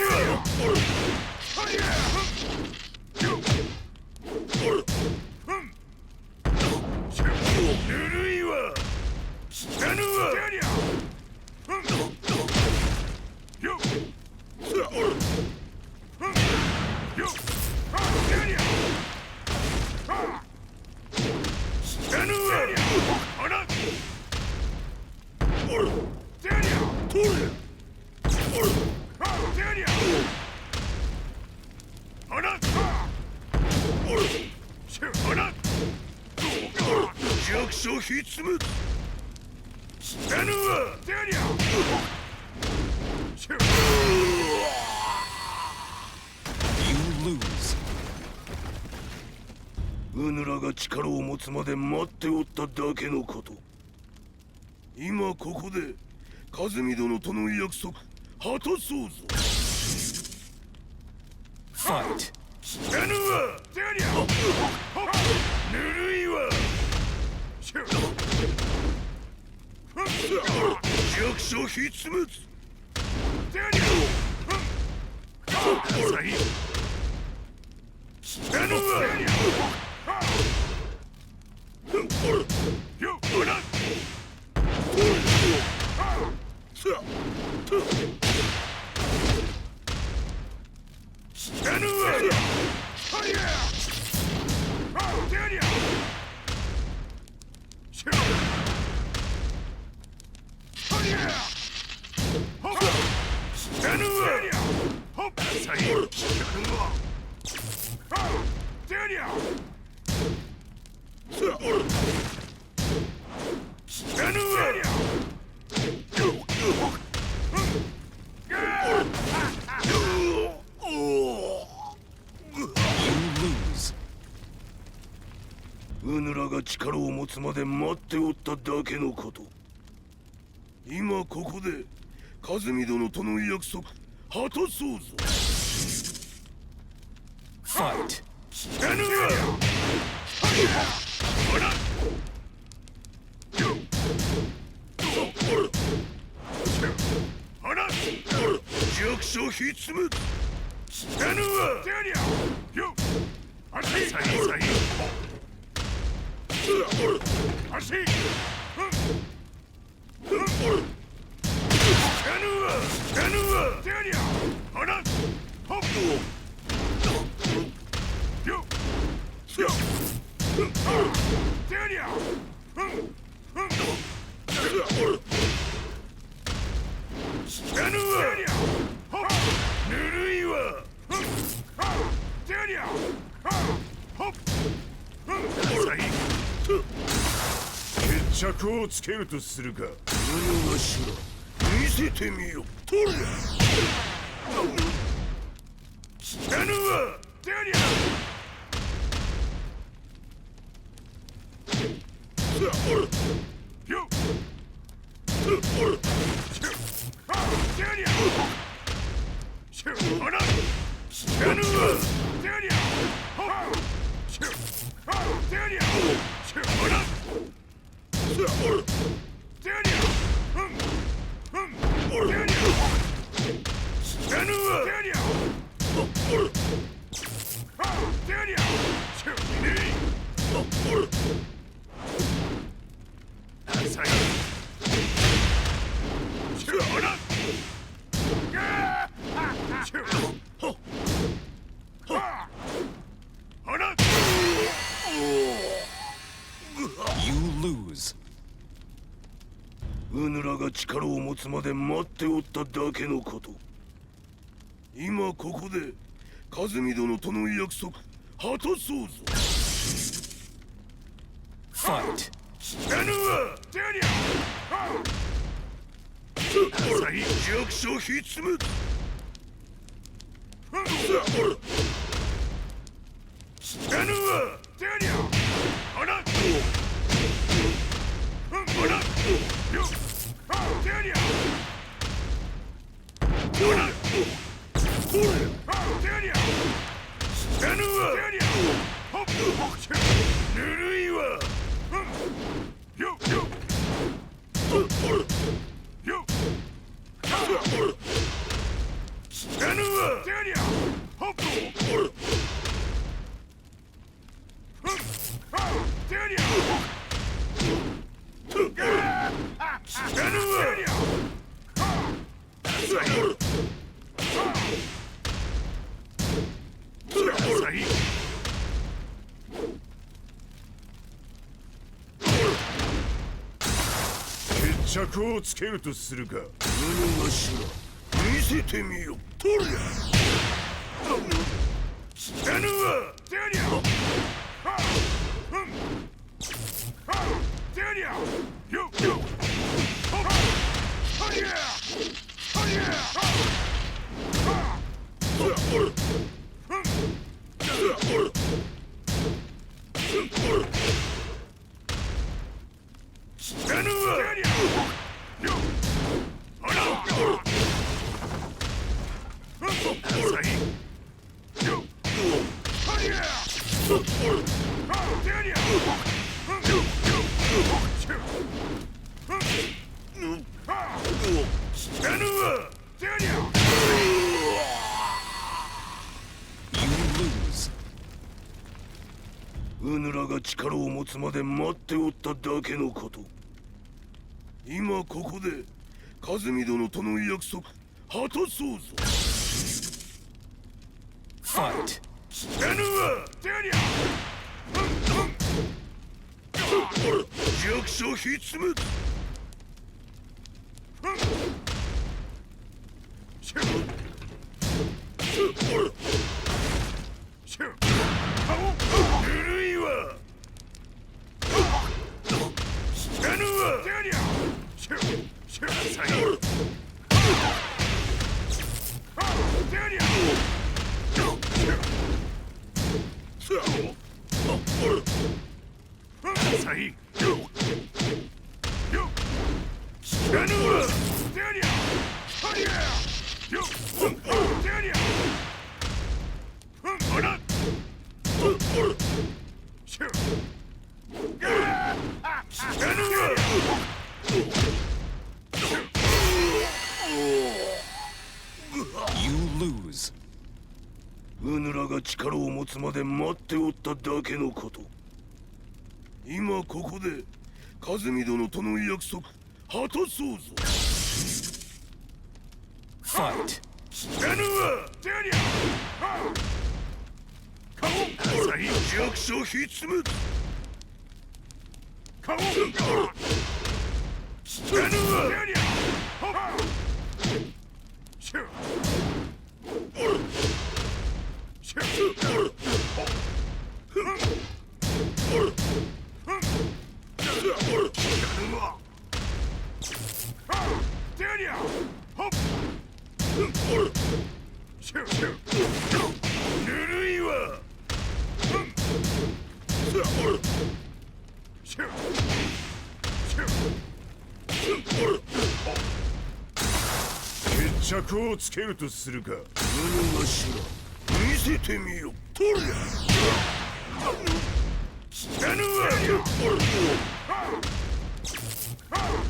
Speaker 1: いわ。聞かぬわ。
Speaker 4: 弱者必滅。
Speaker 1: 聞かぬわ。
Speaker 4: うぬらが力を持つまで待っておっただけのこと。今ここで和美殿との約束果たそうぞ。
Speaker 5: ファイト。
Speaker 1: 聞かぬわ。ぬるいわ。
Speaker 4: 弱者必滅。
Speaker 1: 聞かぬわ。
Speaker 4: うぬらが力を持つまで待っておっただけのこと。今ここで和美殿との約束果たそうぞ。
Speaker 5: ファイト。
Speaker 1: 聞かぬわ。
Speaker 4: 弱者必滅。
Speaker 1: 聞かぬわ。足。ぬるいわ。決着をつけるとするか。
Speaker 4: 何がしら見せてみよ。取れ。
Speaker 1: 聞かぬわ。
Speaker 5: lose.
Speaker 4: うぬらが力を持つまで待っておっただけのこと。今ここで和美殿との約束果たそうぞ。
Speaker 5: Fight.
Speaker 4: 死なぬわデリア弱者必滅。死なぬわデリアあらあらよデリアほらほらデリア死なぬわデリアほっぬるいわよよよ死なぬわデリアほっデリア死なぬわデリア決着をつけるとするか。何がしら見せてみよ。とりゃ死なぬわデリアデリアよよほりゃほりゃ死なぬわよほらよほりゃデリア死なぬわデリアうぬらが力を持つまで待っておっただけのこと。今ここで和美殿との約束果たそうぞ。
Speaker 5: Fight.
Speaker 4: 死なぬわデリア弱者必滅。ぬるいわ死なぬわデリアデリア死なぬわデリアよデリアあら死なぬわ
Speaker 5: You lose.
Speaker 4: うぬらが力を持つまで待っておっただけのこと。今ここで和美殿との約束果たそうぞ。
Speaker 5: Fight.
Speaker 4: 死なぬわデリア弱者必滅。死なぬわデリアデリアほっぬるいわ決着をつけるとするか。何がしら見せてみよ。とりゃ死なぬわ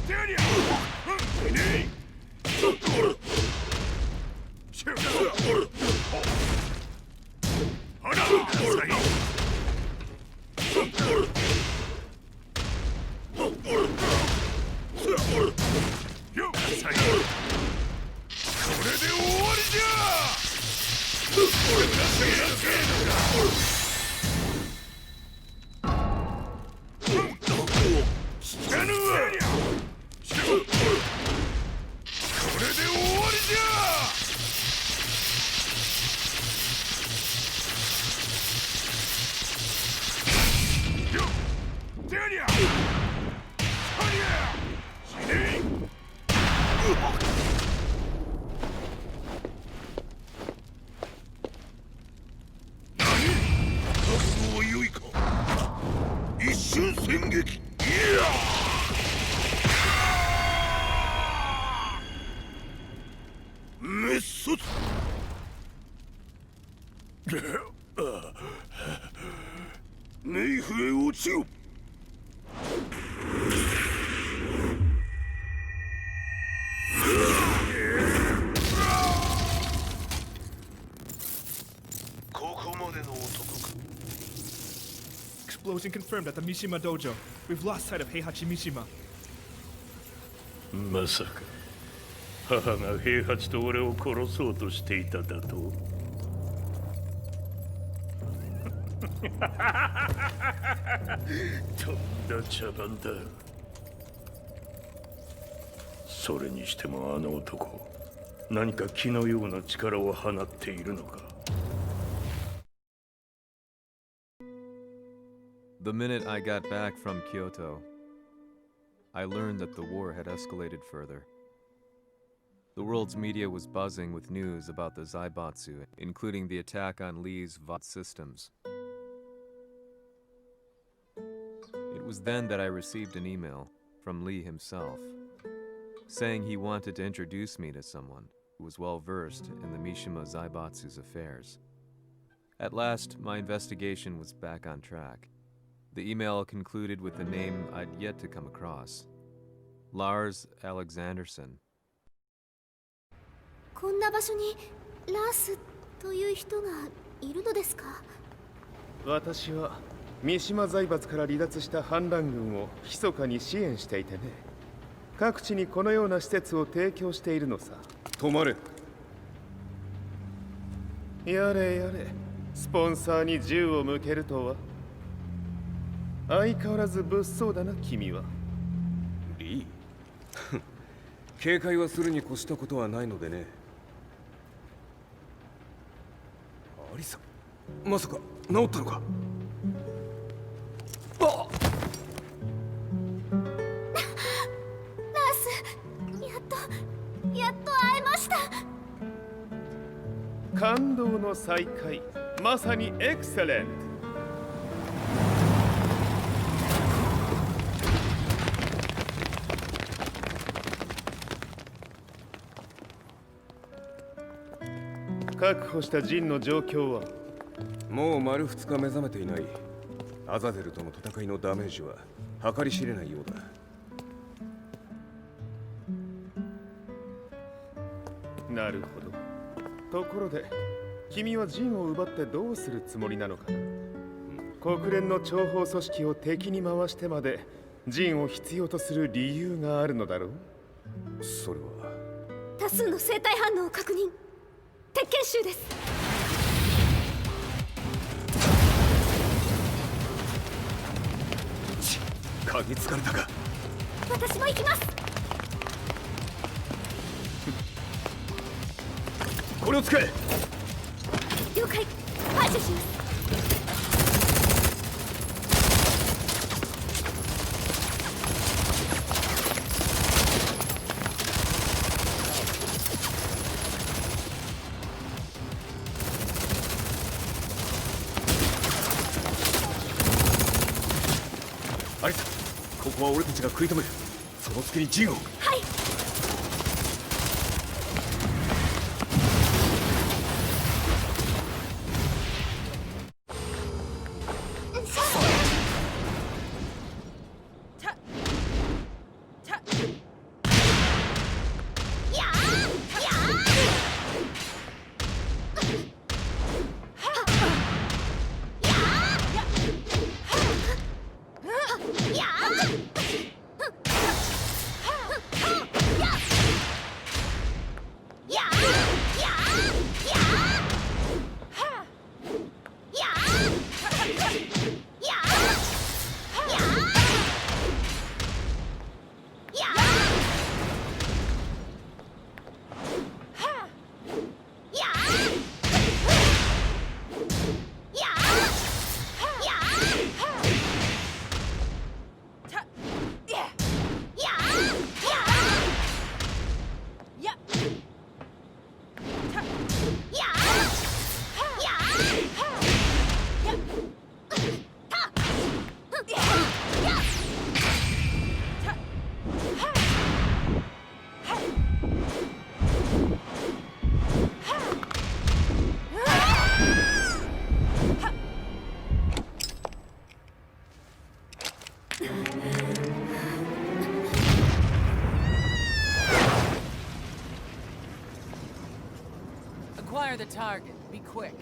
Speaker 4: デリアねえあらよこれで終わりじゃ。
Speaker 14: Explosion confirmed at the Mishima Dojo. We've lost sight of Heihachi Mishima.
Speaker 2: まさか母が平八と俺を殺そうとしていただととんだ茶番だ。それにしてもあの男何か気のような力を放っているのか。
Speaker 6: The minute I got back from Kyoto, I learned that the war had escalated further. The world's media was buzzing with news about the Zaibatsu, including the attack on Lee's VOD systems. It was then that I received an email from Lee himself, saying he wanted to introduce me to someone who was well versed in the Mishima Zaibatsu's affairs. At last, my investigation was back on track. The email concluded with a name I'd yet to come across. Lars Alexanderson.
Speaker 12: こんな場所にラースという人がいるのですか？
Speaker 13: 私は三島財閥から離脱した反乱軍を密かに支援していてね。各地にこのような施設を提供しているのさ。
Speaker 8: 止まれ。
Speaker 13: やれやれ、スポンサーに銃を向けるとは。相変わらず物騒だな君は。
Speaker 8: リー警戒はするに越したことはないのでね。アリサ、まさか治ったのか？あっ
Speaker 12: ラース、やっと会えました。
Speaker 13: 感動の再会、まさにエクセレント。確保したジンの状況は？
Speaker 8: もう丸2日目覚めていない。アザゼルとの戦いのダメージは計り知れないようだ。
Speaker 13: なるほど。ところで君はジンを奪ってどうするつもりなのかな？国連の諜報組織を敵に回してまでジンを必要とする理由があるのだろう？
Speaker 8: それは
Speaker 12: 多数の生体反応を確認。鉄拳衆です。
Speaker 8: 嗅ぎつかれたか。
Speaker 12: 私も行きます。
Speaker 8: これを使え。
Speaker 12: 了解。排除します。
Speaker 8: アリサ、ここは俺たちが食い止める。その隙にジンを。
Speaker 12: はい。や
Speaker 7: near the target. Be quick.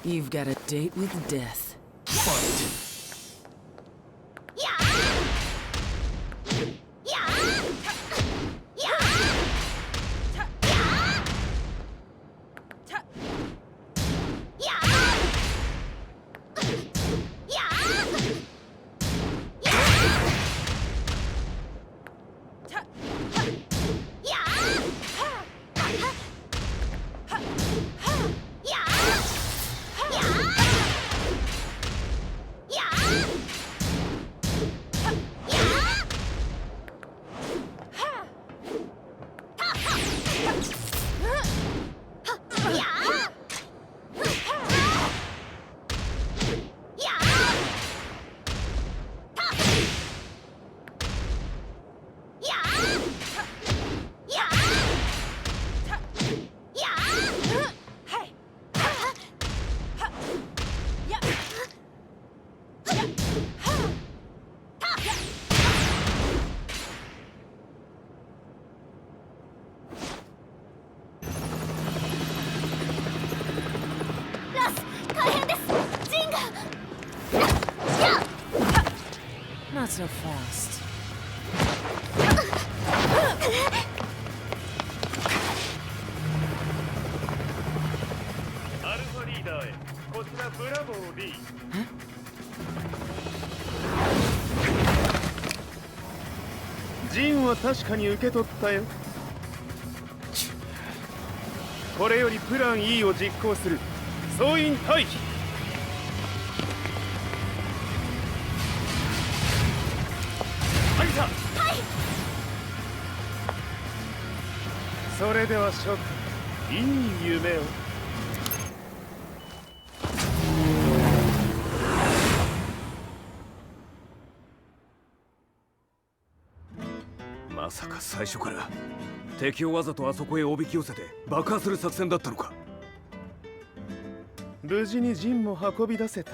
Speaker 7: You've got a date with death. Fight! Not so fast.
Speaker 13: アルファリーダーへこちらブラボー D ジンは確かに受け取ったよこれよりプラン E を実行する総員退避それでは諸君いい夢を
Speaker 2: まさか最初から敵をわざとあそこへおびき寄せて爆破する作戦だったのか
Speaker 13: 無事にジンも運び出せた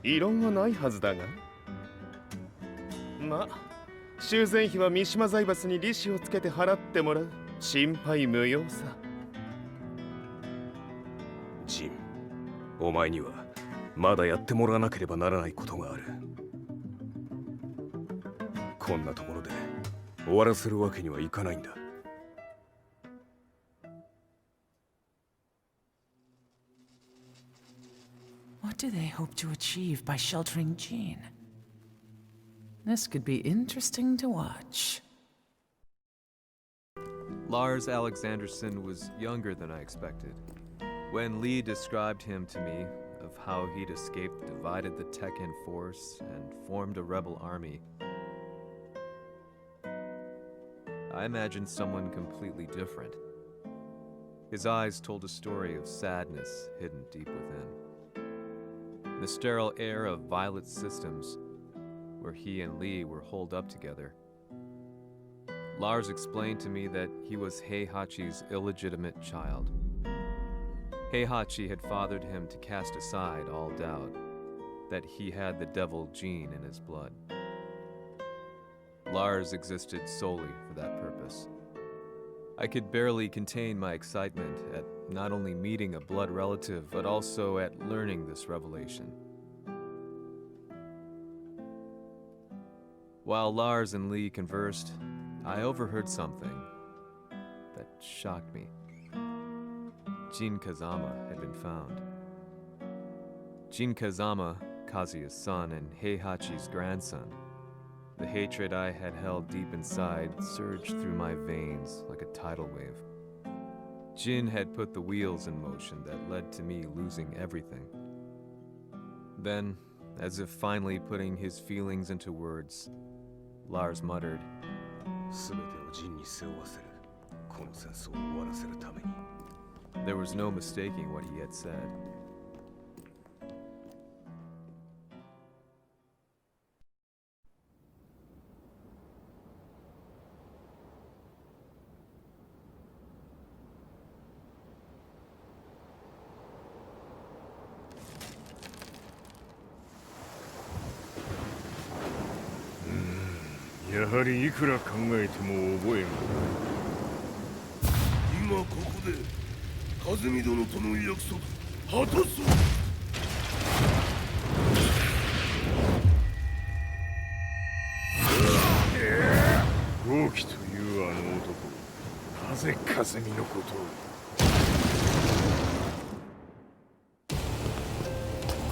Speaker 13: 異論はないはずだがまあ修繕費は三島財閥に利子をつけて払ってもらう心配無用さ
Speaker 2: ジンお前にはまだやってもらわなければならないことがあるこんなところで終わらせるわけにはいかないんだ
Speaker 7: What do they hope to achieve by sheltering Jean? This could be interesting to watch.
Speaker 6: Lars Alexanderson was younger than I expected. When Lee described him to me, of how he'd escaped, divided the Tekken force, and formed a rebel army, I imagined someone completely different. His eyes told a story of sadness hidden deep within. The sterile air of Violet Systems, where he and Lee were holed up together. Lars explained to me that he was Heihachi's illegitimate child. Heihachi had fathered him to cast aside all doubt that he had the devil gene in his blood. Lars existed solely for that purpose. I could barely contain my excitement at not only meeting a blood relative, but also at learning this revelation. While Lars and Lee conversed, I overheard something that shocked me. Jin Kazama had been found. Jin Kazama, Kazuya's son and Heihachi's grandson. The hatred I had held deep inside surged through my veins like a tidal wave. Jin had put the wheels in motion that led to me losing everything. Then, as if finally putting his feelings into words, Lars muttered, There was no mistaking what he had said.
Speaker 1: やはりいくら考えても覚えん。
Speaker 4: 今ここで風見殿との約束果たそう。
Speaker 1: 豪輝というあの男、なぜ風見のことを。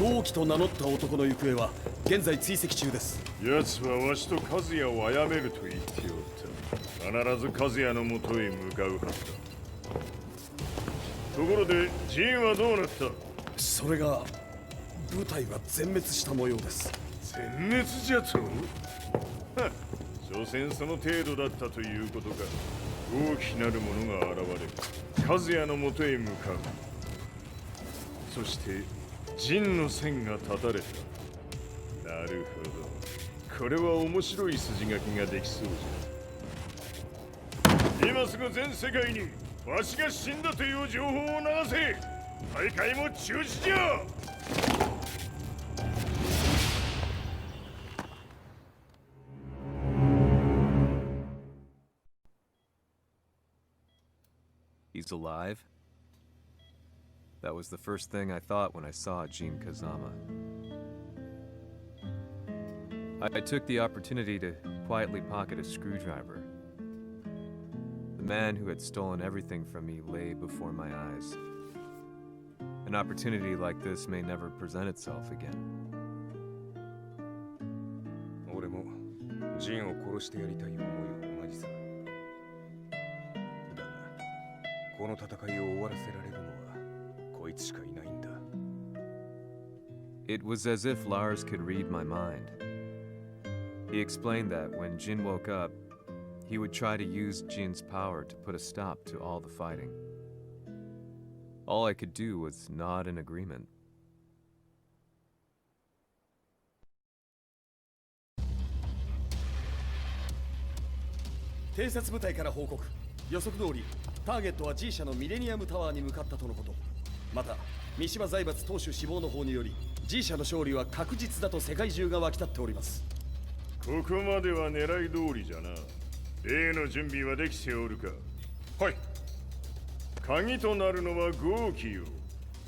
Speaker 8: 豪輝と名乗った男の行方は現在追跡中です。
Speaker 1: 奴はわしと和也を殺めると言っておった。必ず和也のもとへ向かうはずだ。ところでジンはどうなった？
Speaker 8: それが部隊は全滅した模様です。
Speaker 1: 全滅じゃと？所詮その程度だったということか。大きなるものが現れ、和也のもとへ向かう。そして陣の線が断たれた。なるほど。これは面白い筋書きができそうじゃ。今すぐ全世界にわしが死んだという情報を流せ。大会も中止じゃ。
Speaker 6: He's alive? That was the first thing I thought when I saw Jin Kazama. I took the opportunity to quietly pocket a screwdriver. The man who had stolen everything from me lay before my eyes. An opportunity like this may never present itself again.
Speaker 13: 俺もジンを殺してやりたい思いは同じさ。だが、この戦いを終わらせられるのはこいつしかいないんだ。
Speaker 6: It was as if Lars could read my mind. He explained that when Jin woke up, he would try to use Jin's power to put a stop to all the fighting. All I could do was nod in agreement.
Speaker 8: 偵察部隊から報告。予測通り、ターゲットは G 社のミレニアムタワーに向かったとのこと。また、三島財閥当主死亡の方により、G 社の勝利は確実だと世界中が沸き立っております。
Speaker 1: ここまでは狙い通りじゃな。例の準備はできておるか？
Speaker 13: はい。
Speaker 1: 鍵となるのは豪輝よ。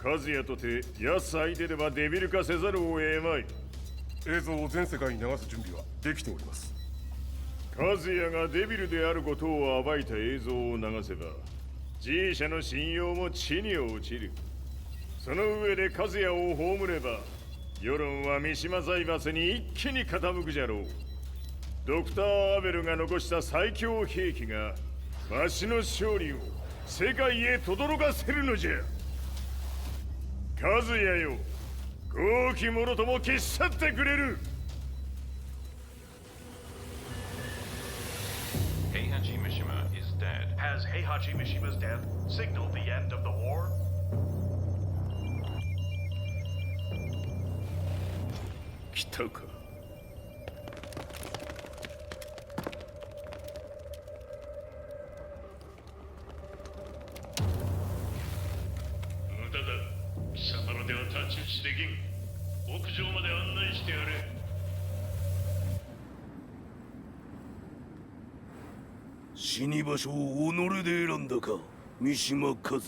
Speaker 1: 和也とて奴相手ではデビル化せざるを得まい。
Speaker 13: 映像を全世界に流す準備はできております。
Speaker 1: 和也がデビルであることを暴いた映像を流せば G 社の信用も地に落ちる。その上で和也を葬れば世論は三島財閥に一気に傾くじゃろう。ドクター・アベルが残した最強兵器がわしの勝利を世界へ轟かせるのじゃ。和也よ、豪輝者とも消し去ってくれる。
Speaker 11: Heihachi Mishima is dead.
Speaker 14: Has Heihachi Mishima's death signaled the end of the war?
Speaker 2: 来たか。
Speaker 14: 無駄だ。貴様のでは太刀打ちできん。屋上まで案内してやれ。
Speaker 2: 死に場所を己で選んだか、三島和也。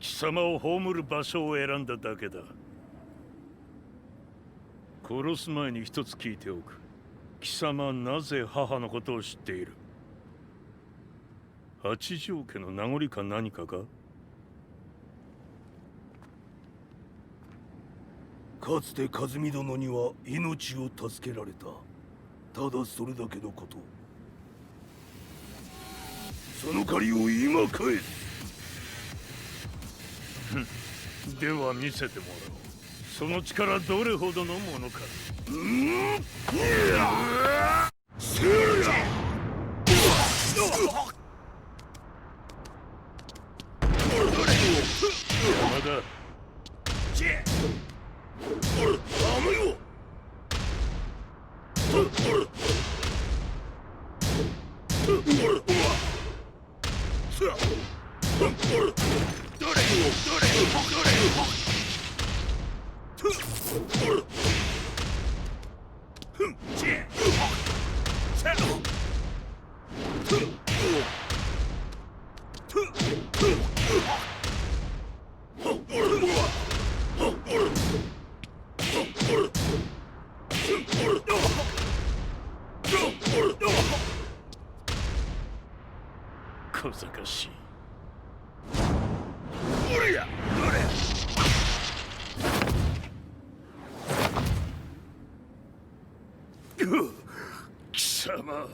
Speaker 2: 貴様を葬る場所を選んだだけだ。殺す前に一つ聞いておく。貴様はなぜ母のことを知っている？八条家の名残か何かか？かつて和美殿には命を助けられた。ただそれだけのこと。その借りを今返す。では見せてもらおう。その力どれほどのものか。まだ小賢しい。貴様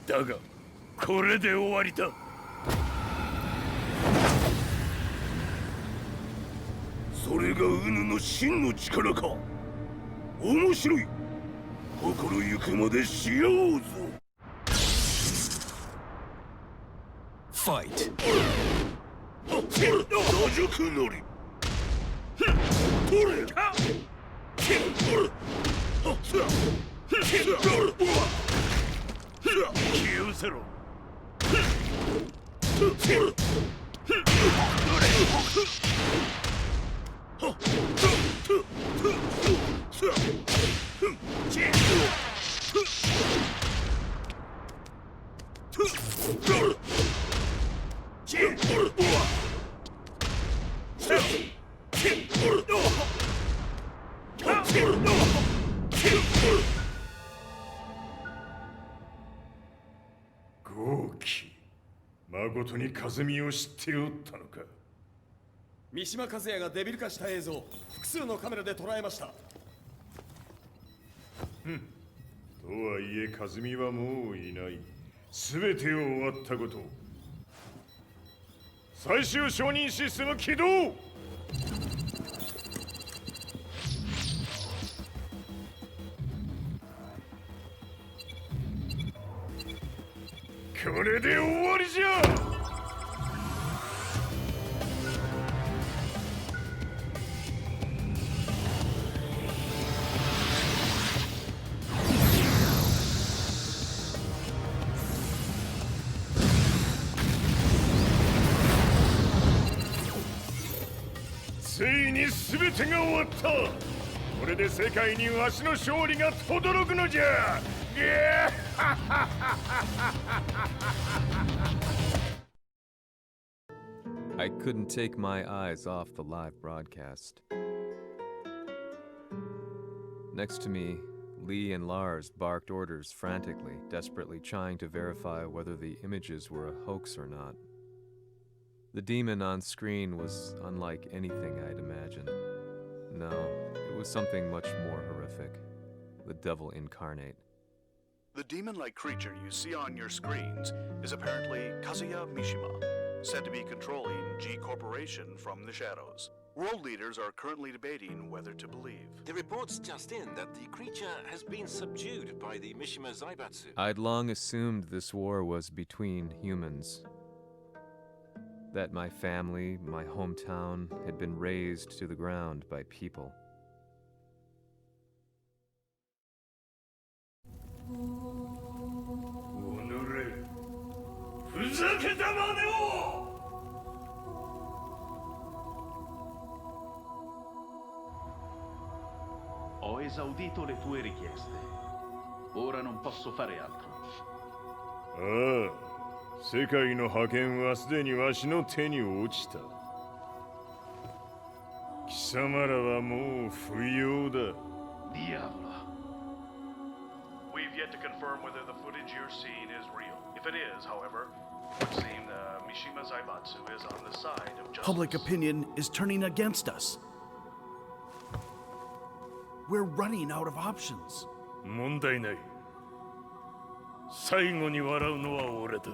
Speaker 2: だがこれで終わりだ。それがウヌの真の力か。面白い。心ゆくまでしようぞ。
Speaker 5: Fight.
Speaker 2: 打熟のり。気をせろ。豪気、まことに和美を知っておったのか。
Speaker 8: 三島和也がデビル化した映像、複数のカメラで捉えました。
Speaker 1: とはいえ和美はもういない。全てを終わったこと。最終承認システム起動。これで終わりじゃ。ついに全てが終わった。これで世界にわしの勝利が轟くのじゃ。
Speaker 6: I couldn't take my eyes off the live broadcast. Next to me, Lee and Lars barked orders frantically, desperately trying to verify whether the images were a hoax or not. The demon on screen was unlike anything I'd imagined. No, it was something much more horrific. The devil incarnate.
Speaker 9: The demon-like creature you see on your screens is apparently Kazuya Mishima, said to be controlling G Corporation from the shadows. World leaders are currently debating whether to believe.
Speaker 11: The reports just in that the creature has been subdued by the Mishima Zaibatsu.
Speaker 6: I'd long assumed this war was between humans. That my family, my hometown, had been razed to the ground by people.
Speaker 15: Ho esaudito le tue richieste. Ora non posso fare altro.
Speaker 1: ああ、世界の覇権はすでにわしの手に落ちた。貴様らはもう不要だ。
Speaker 15: Diavolo. We've yet to confirm whether the footage you're seeing is real. If it is, however, it would seem Mishima Zaibatsu is on the side of justice.
Speaker 14: Public opinion is turning against us. We're running out of options.
Speaker 2: 問題ない。最後に笑うのは俺だ。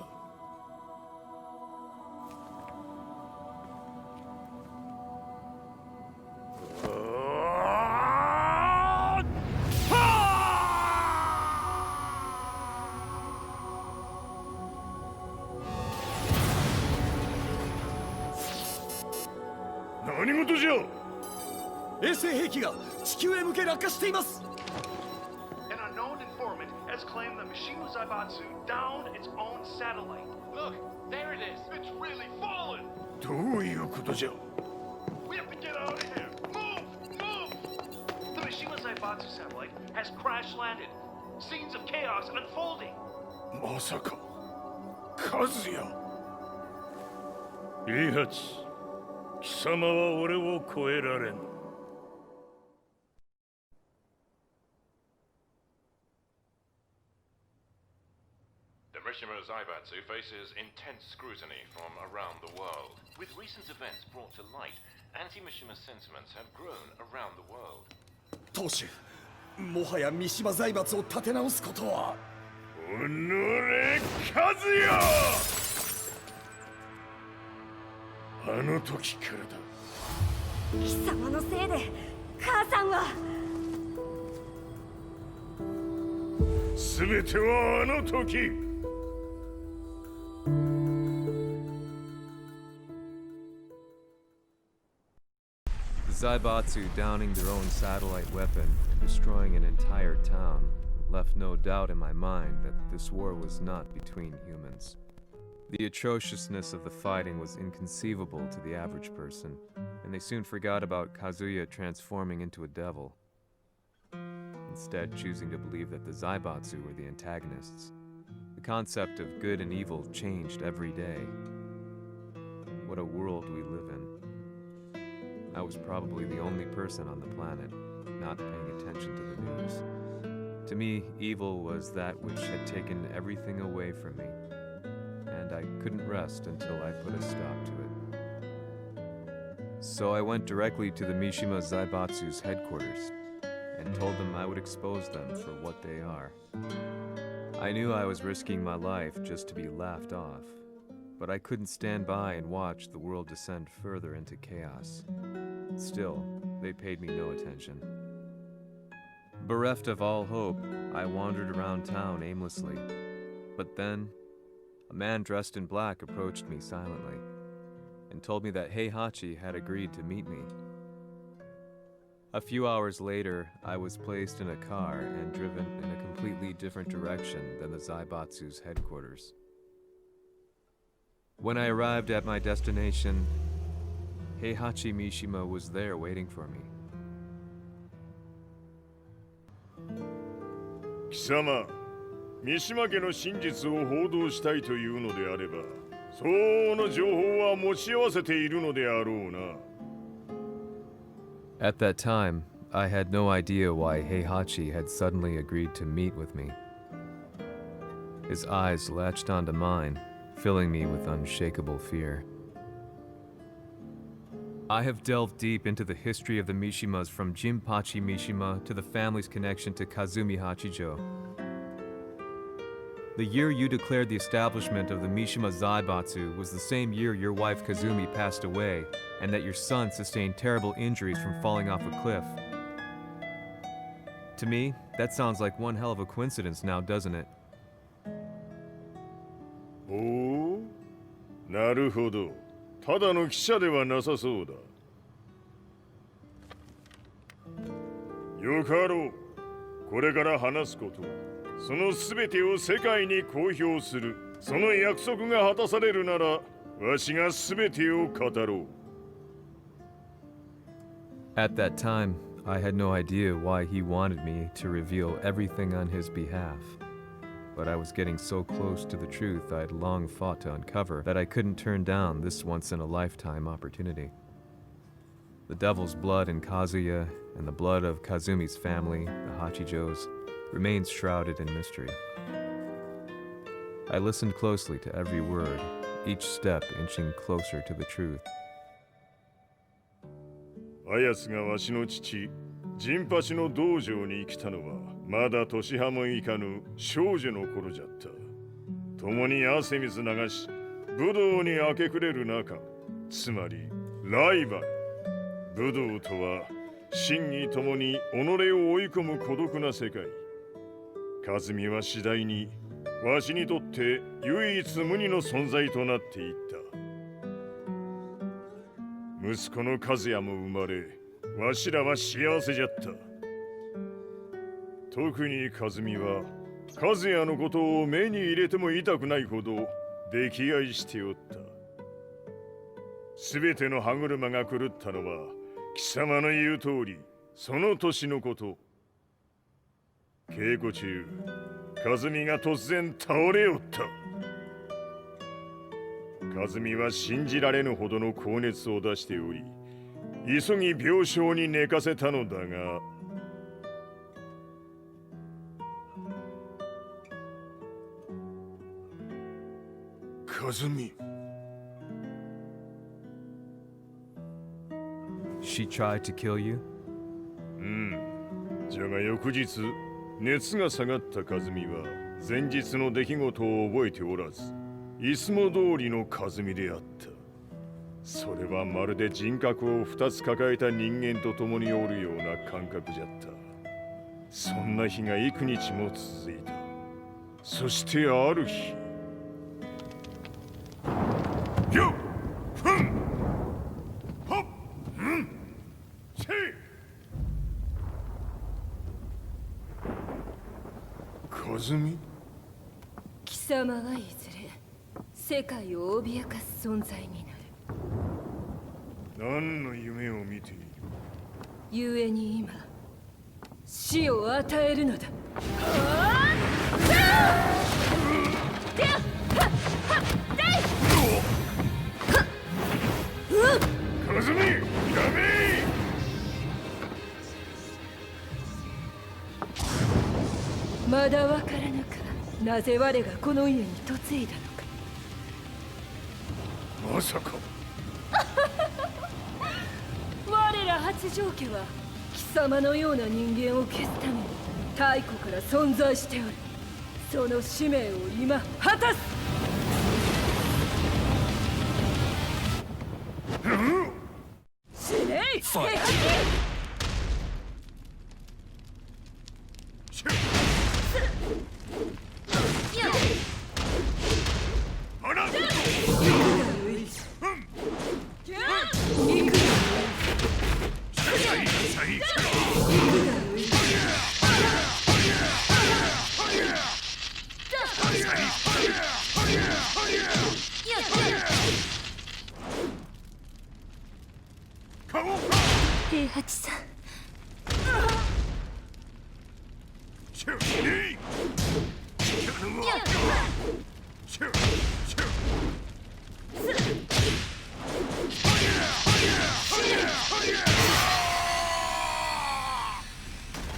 Speaker 1: 何事じゃ。
Speaker 8: 衛星兵器が地球へ向け落下しています。
Speaker 15: An unknown informant has claimed the Mishima Zaibatsu downed its own satellite. Look, there it is. It's really fallen.
Speaker 2: どういうことじゃ。
Speaker 15: We have to get out of here. Move! Move! The Mishima Zaibatsu satellite has crash landed. Scenes of chaos unfolding.
Speaker 2: まさか、和也。イハチ、貴様は俺を超えられん。
Speaker 10: The Mishima Zaibatsu faces intense scrutiny from around the world.
Speaker 11: With recent events brought to light, anti-Mishima sentiments have grown around the world.
Speaker 8: 当主、もはや三島財閥を立て直すことは。
Speaker 1: おのれ、和也。あの時からだ。
Speaker 12: 貴様のせいで母さんは。
Speaker 1: 全てはあの時。
Speaker 6: The Zaibatsu downing their own satellite weapon and destroying an entire town left no doubt in my mind that this war was not between humans. The atrociousness of the fighting was inconceivable to the average person, and they soon forgot about Kazuya transforming into a devil, instead choosing to believe that the Zaibatsu were the antagonists. The concept of good and evil changed every day. What a world we live in. I was probably the only person on the planet not paying attention to the news. To me, evil was that which had taken everything away from me, and I couldn't rest until I put a stop to it. So I went directly to the Mishima Zaibatsu's headquarters and told them I would expose them for what they are. I knew I was risking my life just to be laughed off, but I couldn't stand by and watch the world descend further into chaos. Still, they paid me no attention. Bereft of all hope, I wandered around town aimlessly. But then, a man dressed in black approached me silently and told me that Heihachi had agreed to meet me. A few hours later, I was placed in a car and driven in a completely different direction than the Zaibatsu's headquarters. When I arrived at my destination, Heihachi Mishima was there waiting for me.
Speaker 1: 貴様、三島家の真実を報道したいというのであれば、相応の情報は持ち合わせているのであろうな。
Speaker 6: At that time, I had no idea why Heihachi had suddenly agreed to meet with me. His eyes latched onto mine, filling me with unshakable fear. I have delved deep into the history of the Mishimas from Jinpachi Mishima to the family's connection to Kazumi Hachijo. The year you declared the establishment of the Mishima Zaibatsu was the same year your wife Kazumi passed away, and that your son sustained terrible injuries from falling off a cliff. To me, that sounds like one hell of a coincidence now, doesn't it?
Speaker 1: おお、なるほど。ただの記者ではなさそうだ。よかろう。これから話すこと、そのすべてを世界に公表する。その約束が果たされるなら、わしがすべてを語ろう。
Speaker 6: At that time, I had no idea why he wanted me to reveal everything on his behalf. but I was getting so close to the truth I'd long fought to uncover that I couldn't turn down this once-in-a-lifetime opportunity. The devil's blood in Kazuya and the blood of Kazumi's family, the Hachijos, remains shrouded in mystery. I listened closely to every word, each step inching closer to the truth.
Speaker 1: あやつがわしの父、ジンパチの道場に来たのは、まだ年端もいかぬ少女の頃じゃった。共に汗水流し、武道に明け暮れる中、つまりライバル。武道とは、真偽ともに己を追い込む孤独な世界。和美は次第に、わしにとって唯一無二の存在となっていった。息子の和也も生まれ、わしらは幸せじゃった。特に和美は、和也のことを目に入れても痛くないほど溺愛しておった。すべての歯車が狂ったのは、貴様の言う通り、その年のこと。稽古中、和美が突然倒れおった。和美は信じられぬほどの高熱を出しており、急ぎ病床に寝かせたのだが、和美。
Speaker 6: She tried to kill you?
Speaker 1: じゃが翌日、熱が下がった和美は前日の出来事を覚えておらず、いつも通りの和美であった。それはまるで人格を2つ抱えた人間と共におるような感覚じゃった。そんな日が幾日も続いた。そしてある日、よっふんはっんせい和美。
Speaker 3: 貴様はいずれ世界を脅かす存在になる。
Speaker 1: 何の夢を見ている？
Speaker 3: 故に今死を与えるのだ。
Speaker 1: 和美、やめ！
Speaker 3: まだわからぬか。なぜ我がこの家に嫁いだのか。
Speaker 1: まさか。
Speaker 3: 我ら八丈家は貴様のような人間を消すために太古から存在しておる。その使命を今果たす。死ねい！平八さん。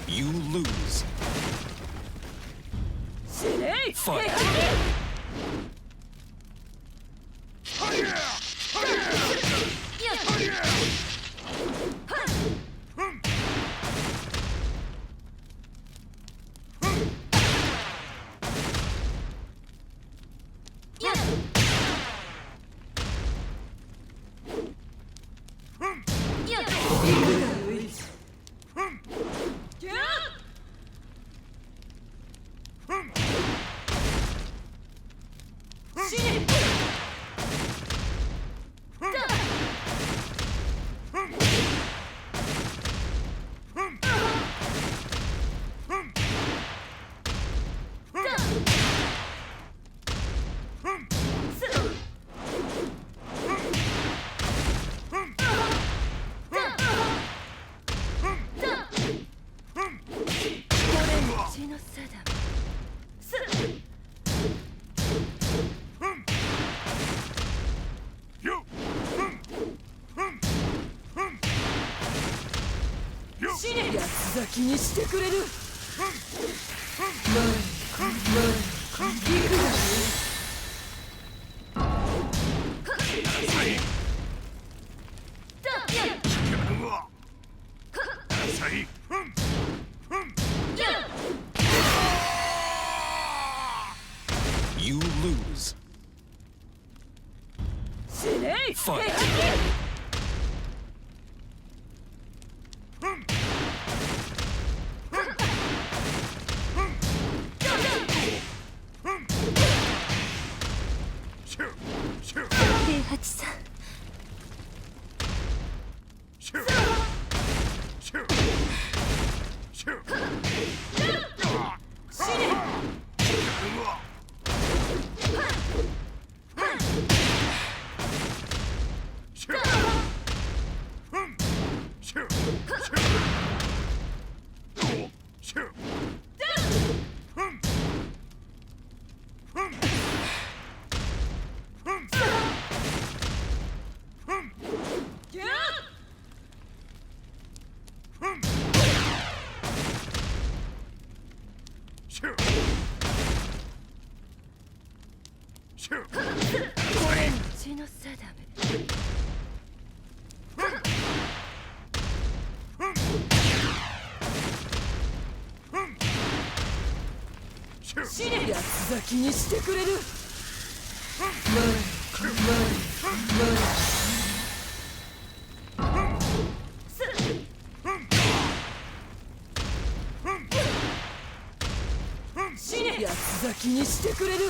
Speaker 5: You lose. Fight.
Speaker 7: 八つ咲きにしてくれる。
Speaker 5: You lose. Fight.
Speaker 7: 八つ咲きにしてくれる。八つ咲きにしてくれる。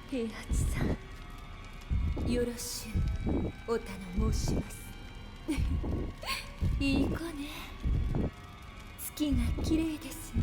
Speaker 3: 平八さん、よろしゅうお頼申します。いい子ね。月が綺麗ですね。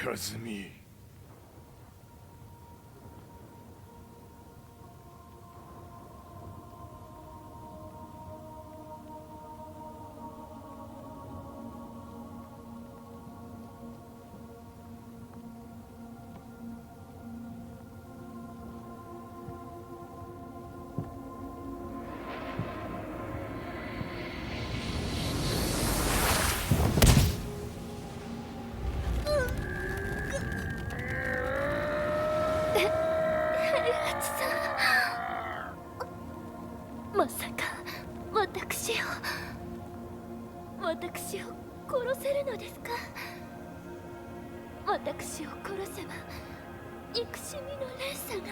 Speaker 1: 和美。
Speaker 3: まさか私を殺せるのですか？私を殺せば憎しみの連鎖が。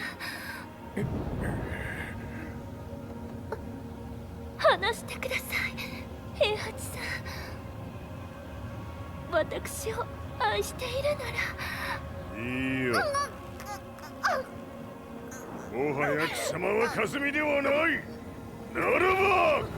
Speaker 3: 話してください、平八さん。私を愛しているなら。
Speaker 1: いいよ。もはや貴様は和美ではない。ならば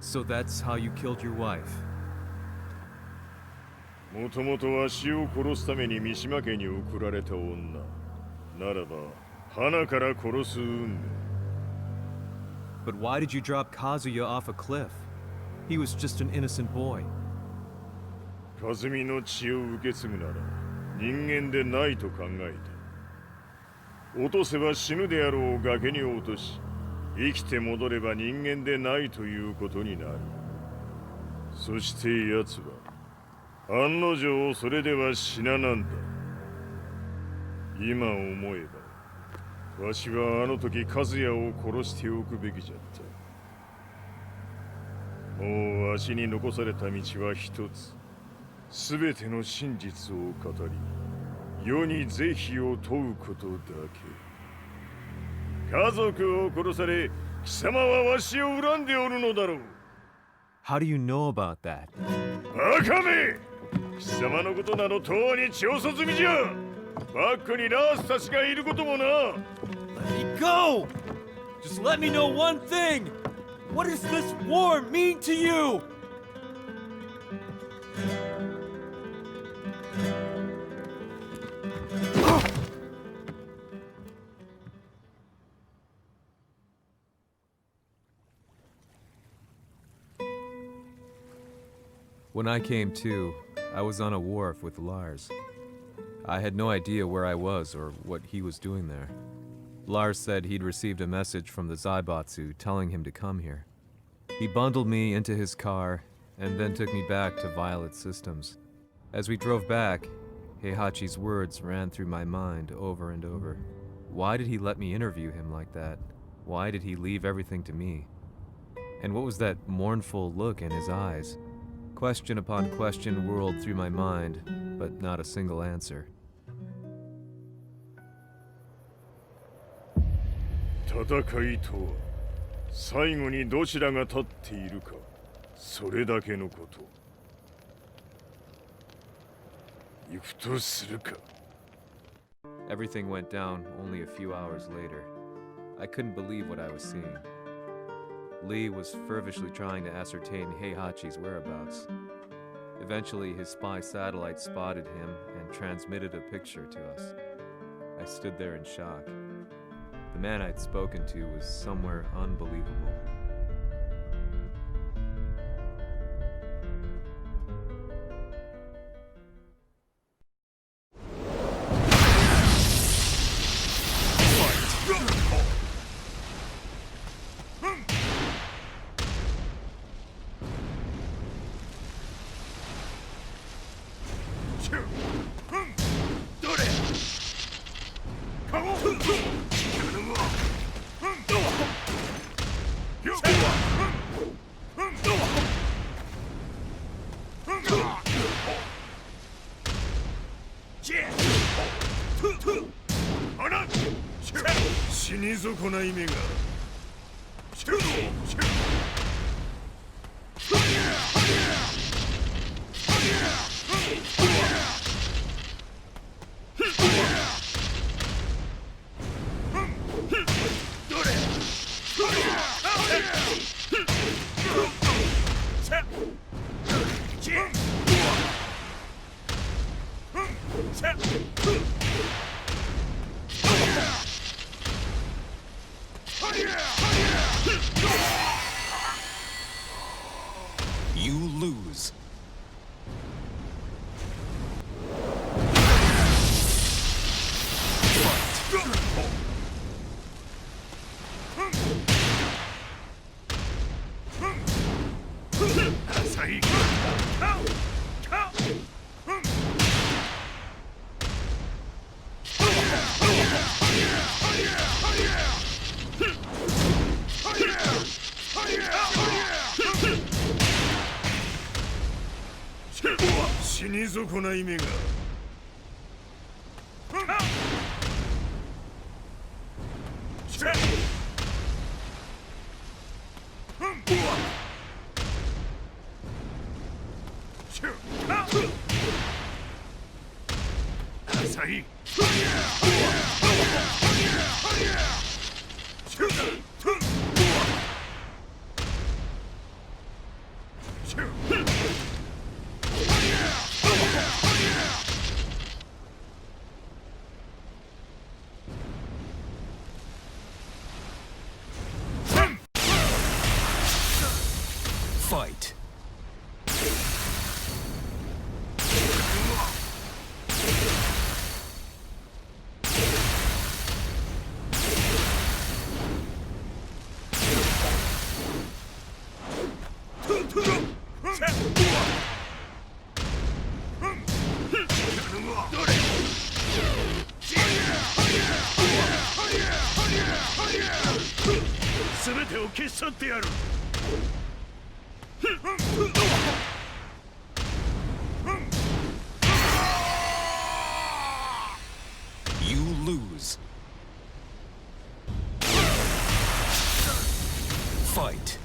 Speaker 6: So that's how you killed your wife.
Speaker 1: もともとわしを殺すために三島家に送られた女。ならば、花から殺す運命。
Speaker 6: But why did you drop Kazuya off a cliff? He was just an innocent boy.
Speaker 1: 和美の血を受け継ぐなら人間でないと考えた。落とせば死ぬであろう崖に落とし、生きて戻れば人間でないということになる。そして奴は案の定それでは死ななんだ。今思えばわしはあの時和也を殺しておくべきじゃった。もうわしに残された道は一つ。すべての真実を語り世に是非を問うことだけ。家族を殺され貴様はわしを恨んでおるのだろう。
Speaker 6: How do you know about that?
Speaker 1: バカめ！貴様のことなどとうに調査済みじゃ。バックにラースたちがいることもな。
Speaker 5: Let me go! Just let me know one thing! What does this war mean to you?
Speaker 6: When I came to, I was on a wharf with Lars. I had no idea where I was or what he was doing there. Lars said he'd received a message from the Zaibatsu telling him to come here. He bundled me into his car and then took me back to Violet Systems. As we drove back, Heihachi's words ran through my mind over and over. Why did he let me interview him like that? Why did he leave everything to me? And what was that mournful look in his eyes? Question upon question whirled through my mind, but not a single answer.
Speaker 1: 戦いとは最後にどちらが立っているか、それだけのこと。行くとするか。
Speaker 6: Everything went down only a few hours later. I couldn't believe what I was seeing. Lee was feverishly trying to ascertain Heihachi's whereabouts. Eventually, his spy satellite spotted him and transmitted a picture to us. I stood there in shock. The man I'd spoken to was somewhere unbelievable.死に損ない目が。
Speaker 5: You lose.
Speaker 1: Fight! 死に損ない目が。
Speaker 5: Fight.
Speaker 2: 消し去ってやる。
Speaker 6: You lose. Fight.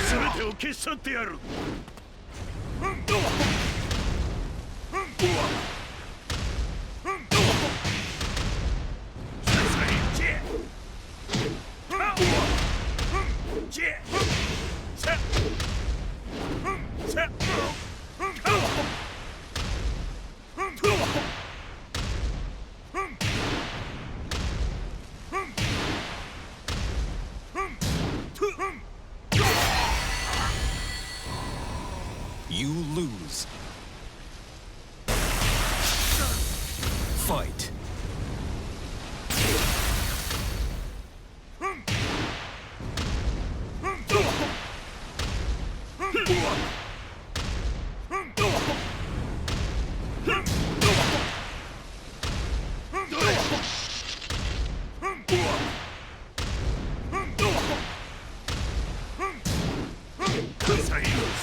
Speaker 2: 全てを消し去ってやる。
Speaker 6: You lose. Fight.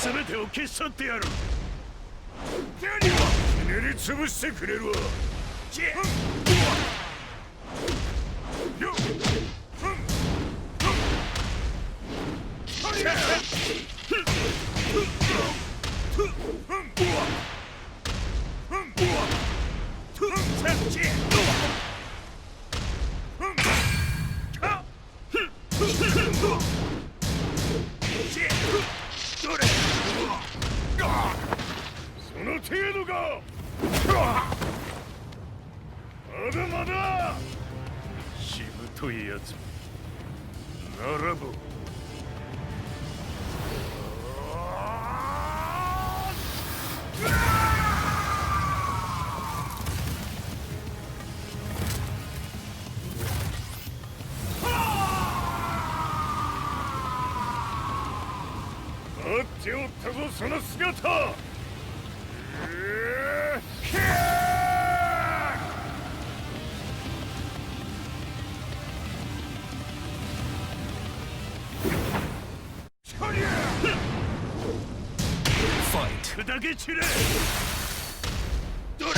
Speaker 2: 全てを消し去ってやる。ひねり潰してくれるわ。その程度か。まだまだしぶといやつならば待っておったぞその姿。砕け散れ。どれ。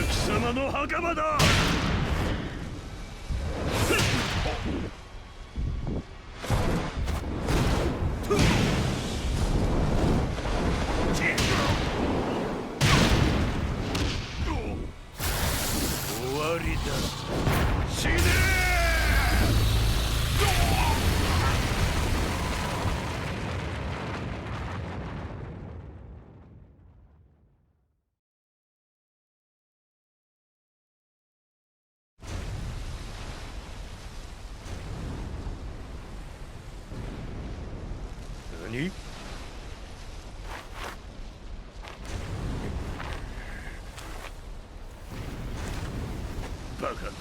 Speaker 2: 貴様の墓場だ。終わりだ。死ね何？バカな。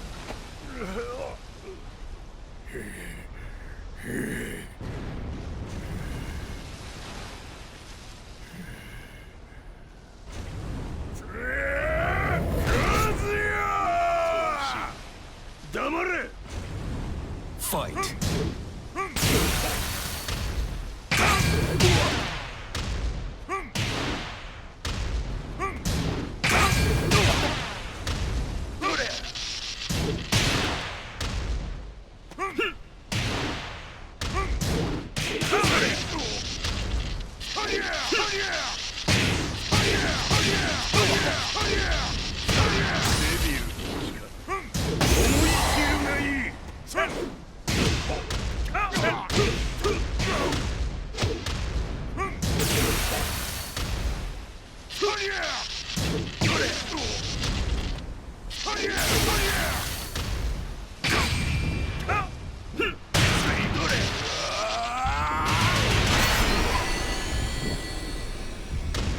Speaker 2: 黙れ。
Speaker 11: Fight.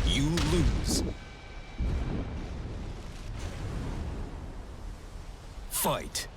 Speaker 11: You lose. Fight.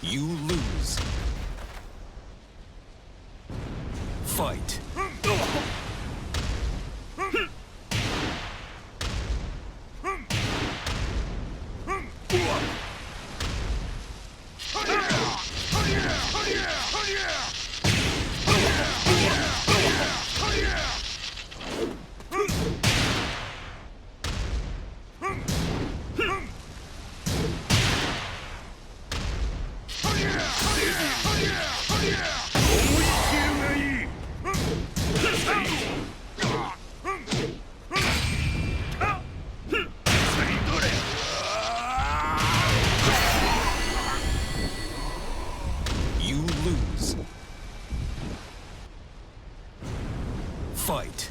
Speaker 11: You lose. Fight. You lose. Fight.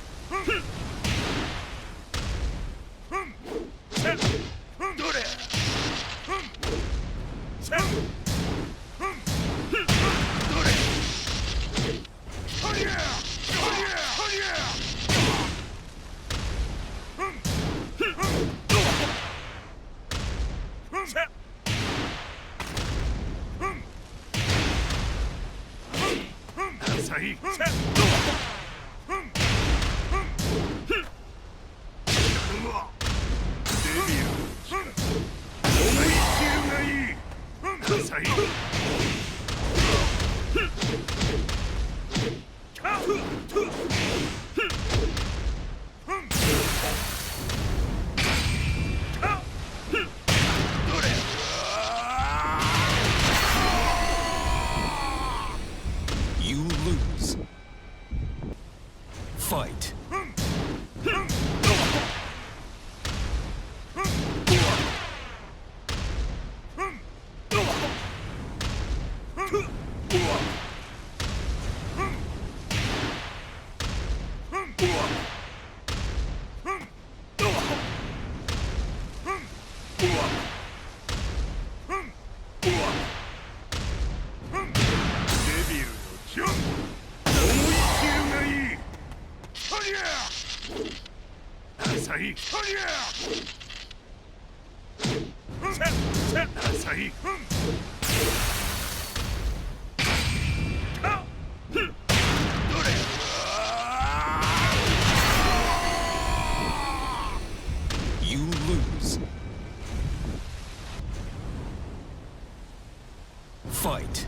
Speaker 11: You lose. Fight.
Speaker 1: 浅い浅い
Speaker 11: You lose. Fight.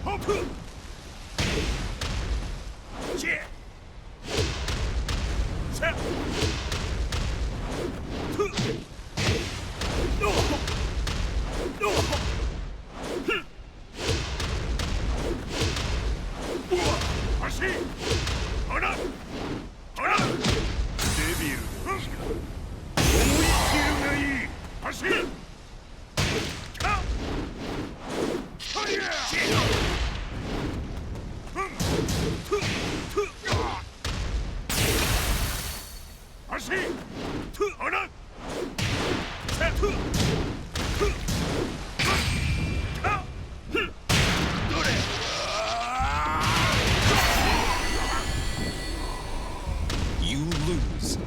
Speaker 11: You lose.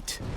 Speaker 11: Fight.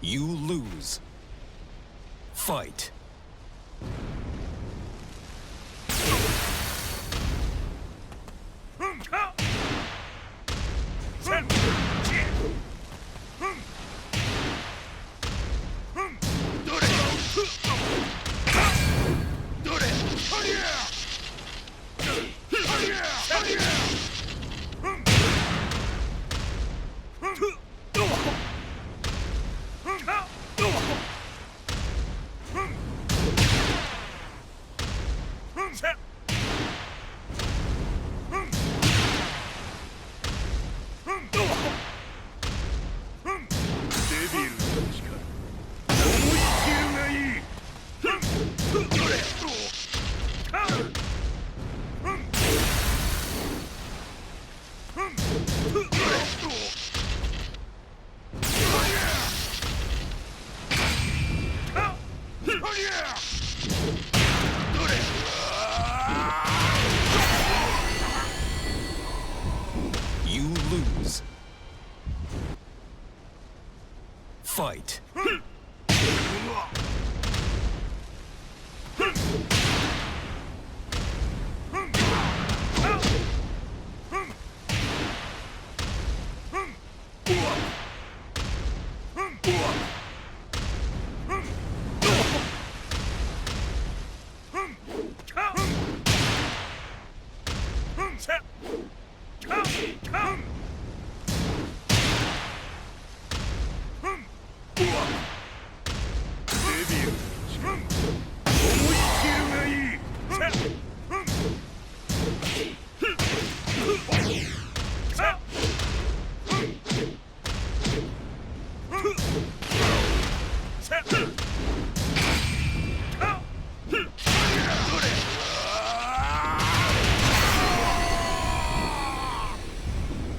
Speaker 11: You lose. Fight. You lose. Fight.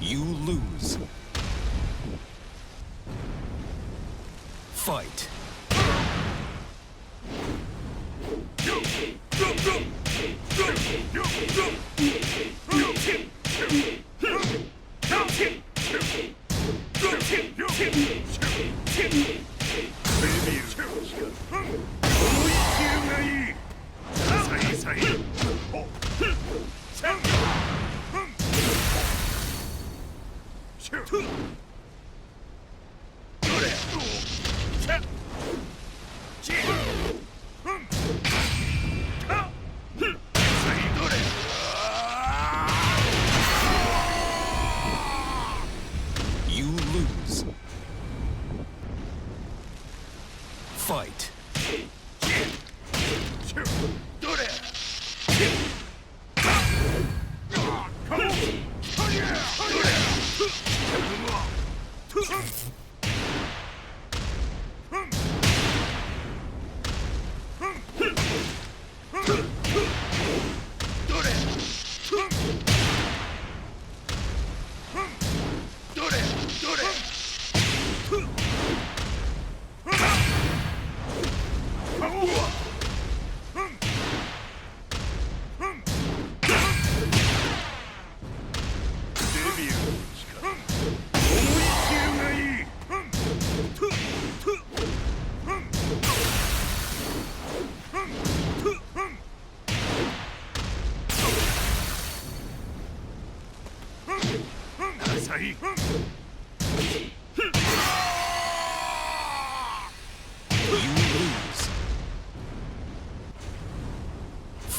Speaker 11: You lose. Fight.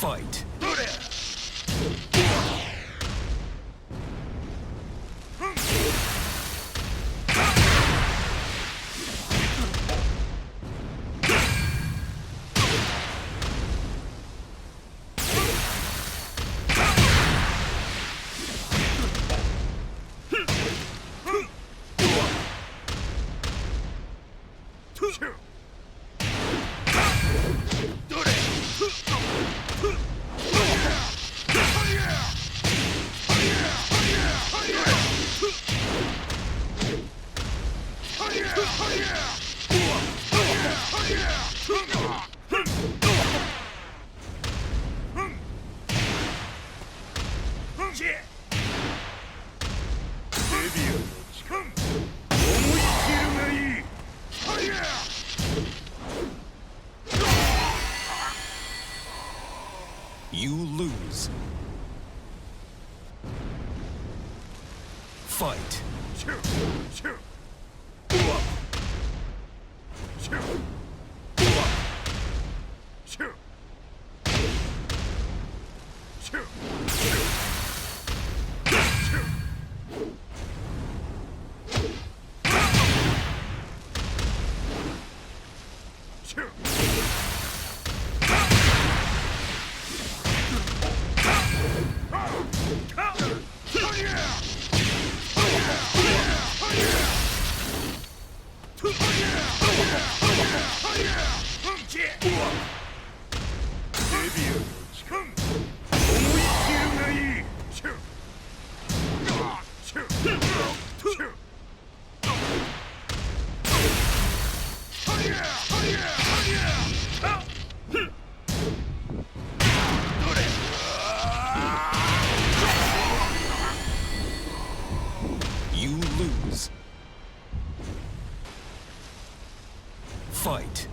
Speaker 16: Fight. You lose. Fight. You lose. Fight.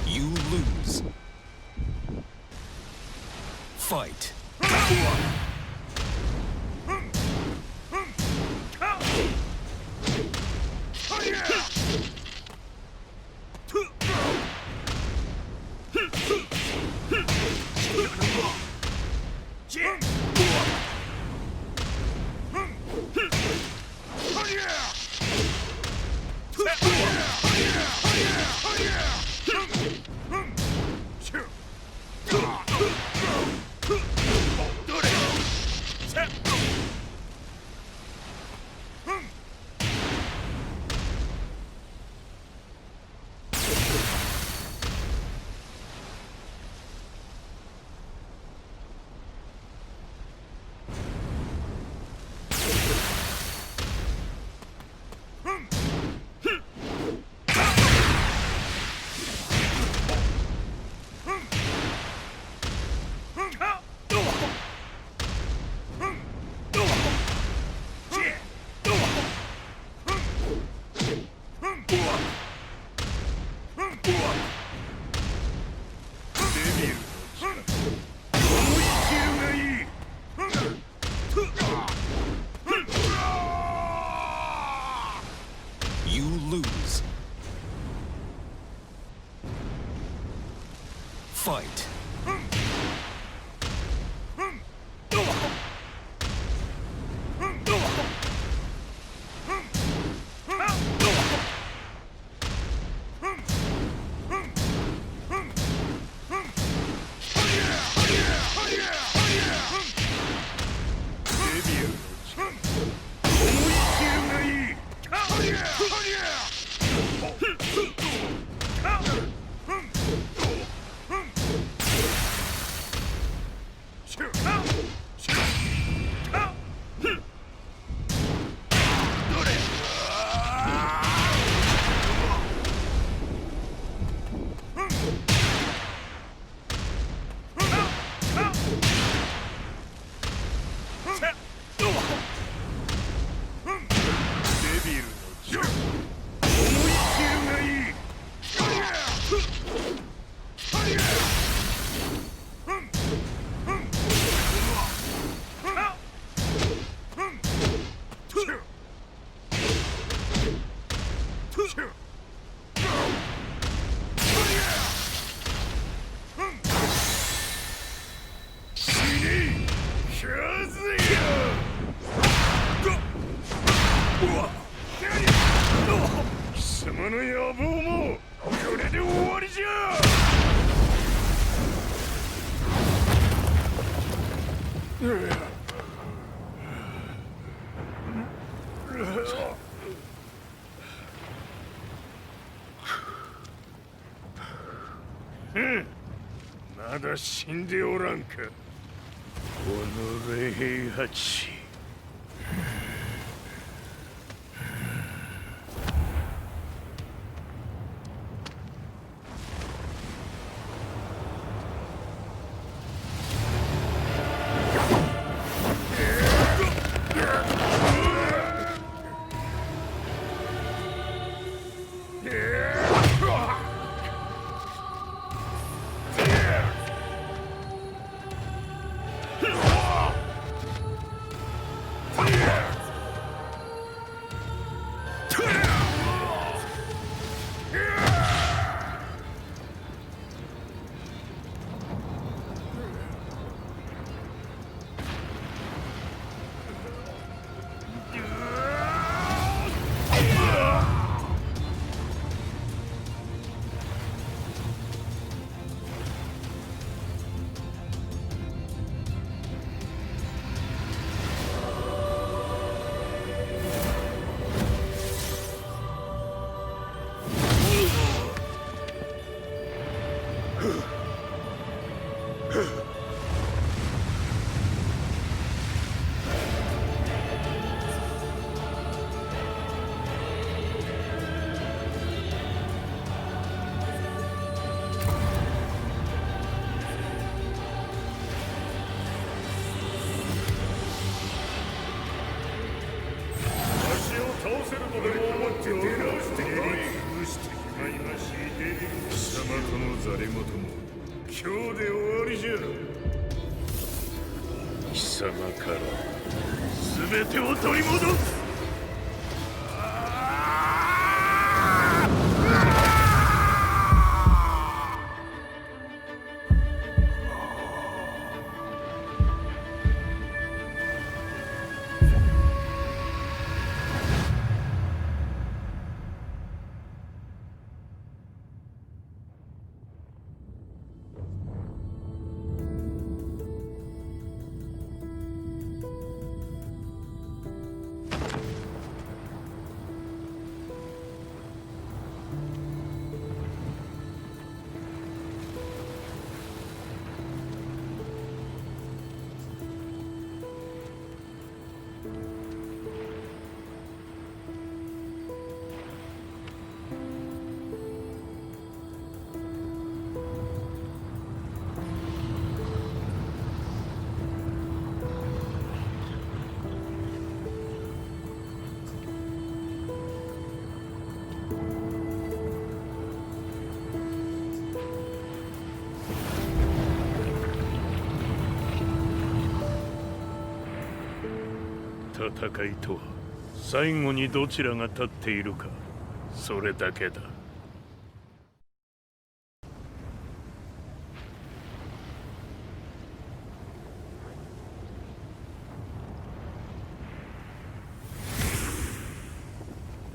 Speaker 16: You lose. Fight. Fight.
Speaker 1: 貴様の野望もこれで終わりじゃ。まだ死んでおらんか。おのれ平八。貴様から全てを取り戻す。戦いとは最後にどちらが立っているか、それだけだ。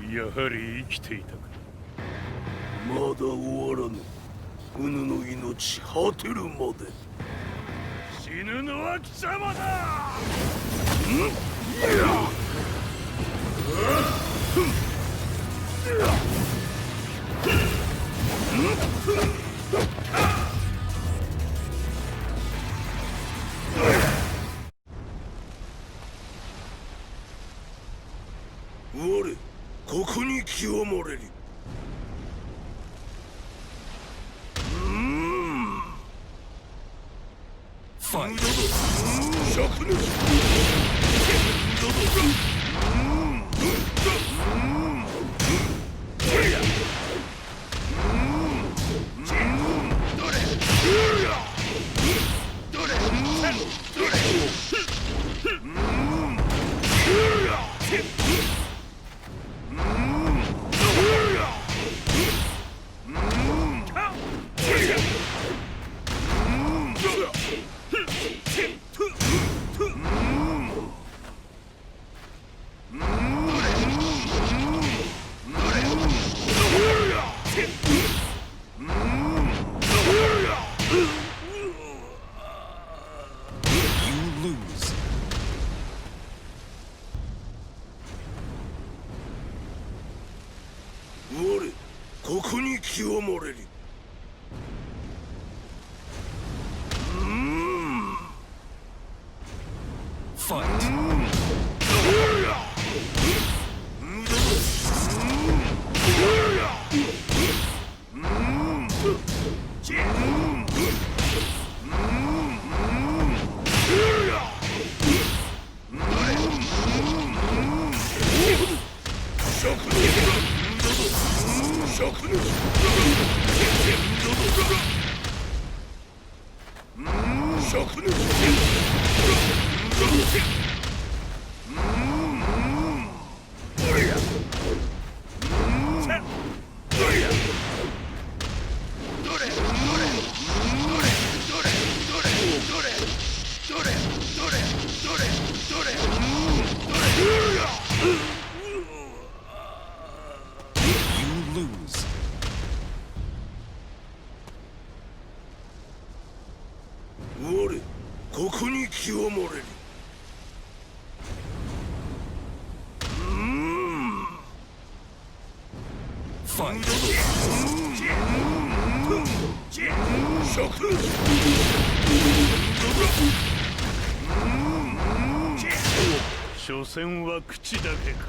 Speaker 4: やはり生きていたか。
Speaker 2: まだ終わらぬ。うぬの命果てるまで。
Speaker 4: 死ぬのは貴様だ。
Speaker 2: 我ここに極まれり。
Speaker 16: ファイト。
Speaker 2: 灼熱。我ここに極まれり。
Speaker 16: ファイト。
Speaker 2: 我ここに極まれり。
Speaker 16: ファイト。
Speaker 4: 所詮は口だけか。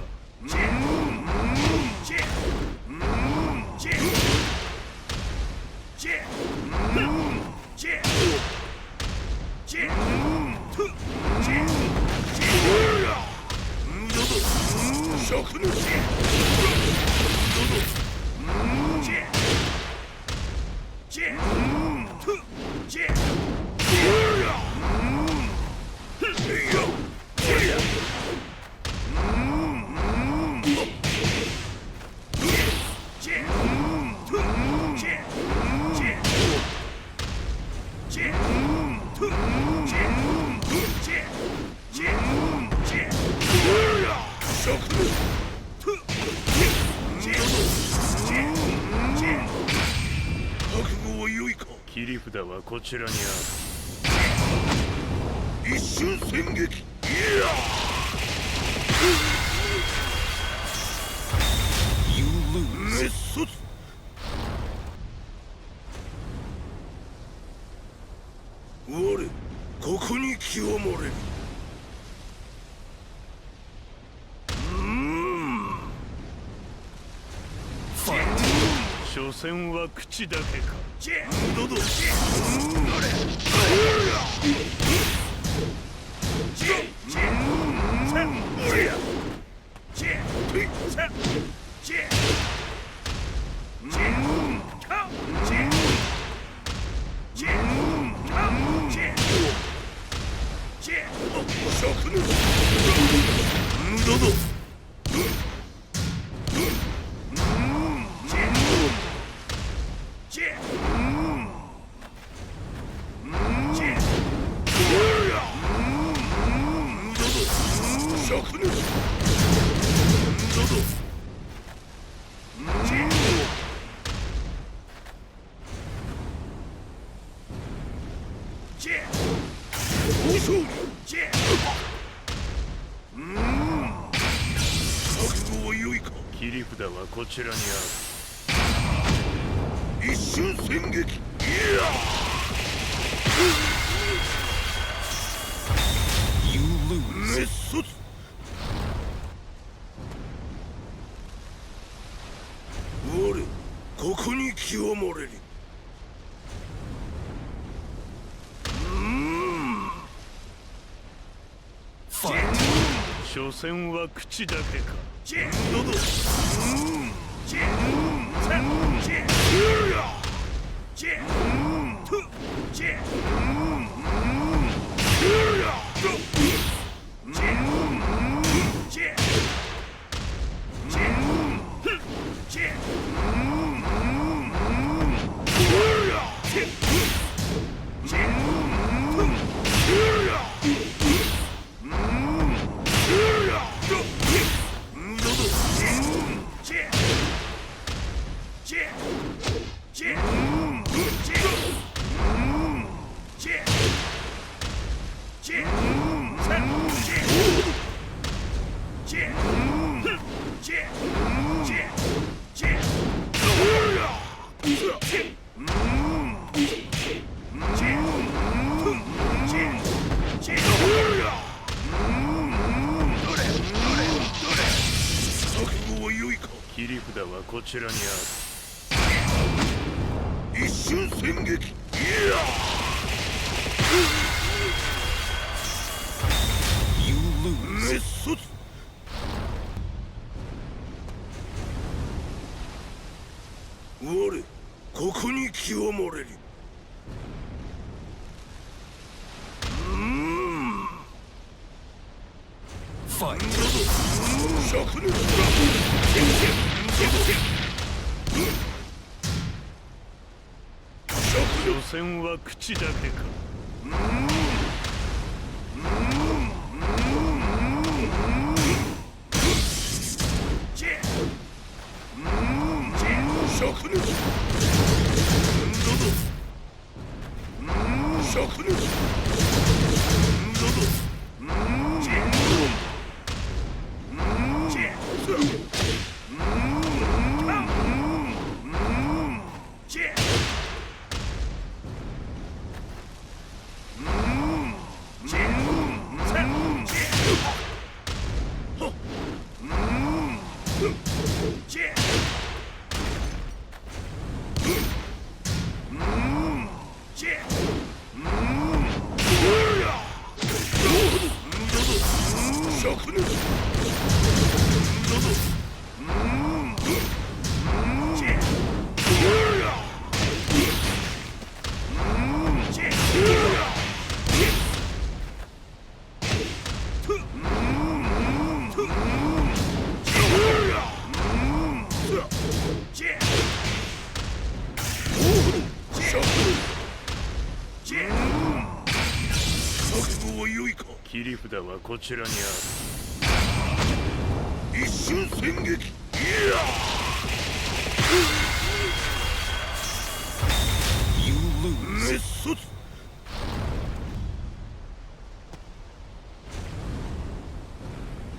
Speaker 4: 切り札はこちらにあ
Speaker 2: る。一瞬戦撃。滅卒。我ここに極まれり。
Speaker 4: ファイト。所詮は口だけか。
Speaker 2: どど。勝利覚悟は良いか。
Speaker 4: 切り札はこちらにあ
Speaker 2: る。一瞬戦撃。いや滅卒。我ここに極まれり。
Speaker 4: 所詮は口だけか。切り札はこちらにある。
Speaker 2: 一瞬戦撃。いや滅卒。我ここに極まれり。
Speaker 16: ファイト。
Speaker 2: 灼熱。
Speaker 4: 所詮は口だけか。
Speaker 2: 灼熱。灼熱。
Speaker 4: 切り札はこちらにあ
Speaker 2: る。一瞬戦撃。いや滅卒。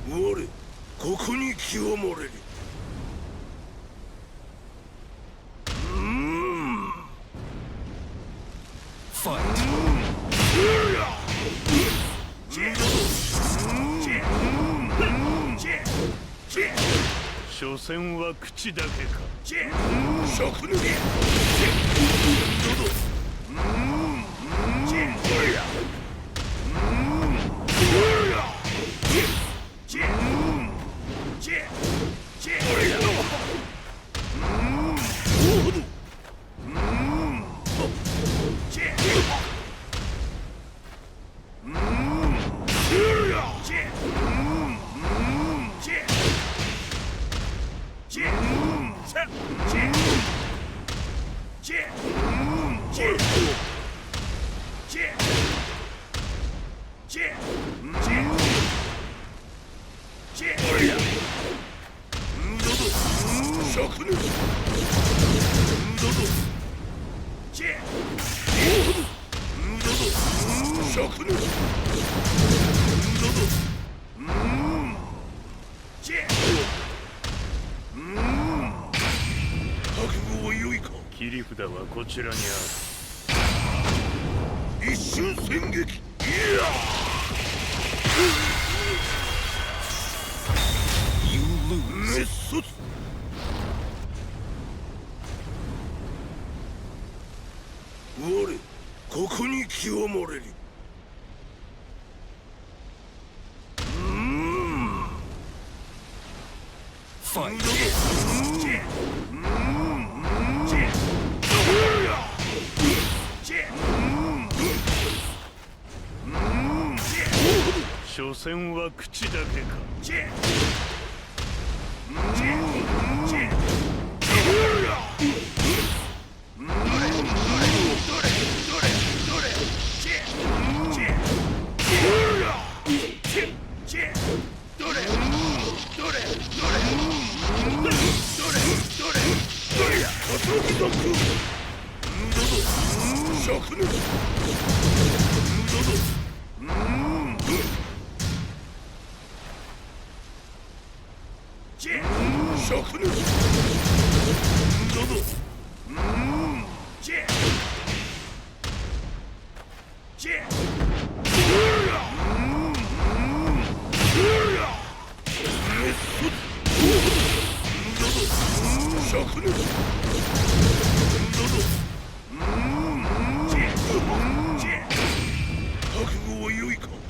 Speaker 2: 我ここに極まれり。
Speaker 16: ファイト。
Speaker 4: 所詮は口だけか。
Speaker 2: 灼熱。灼灼熱覚悟は良いか。
Speaker 4: 切り札はこちらにあ
Speaker 2: 一瞬戦撃。いや滅卒。我ここに極まれり。
Speaker 16: ファイト。
Speaker 4: 所詮は口だけか。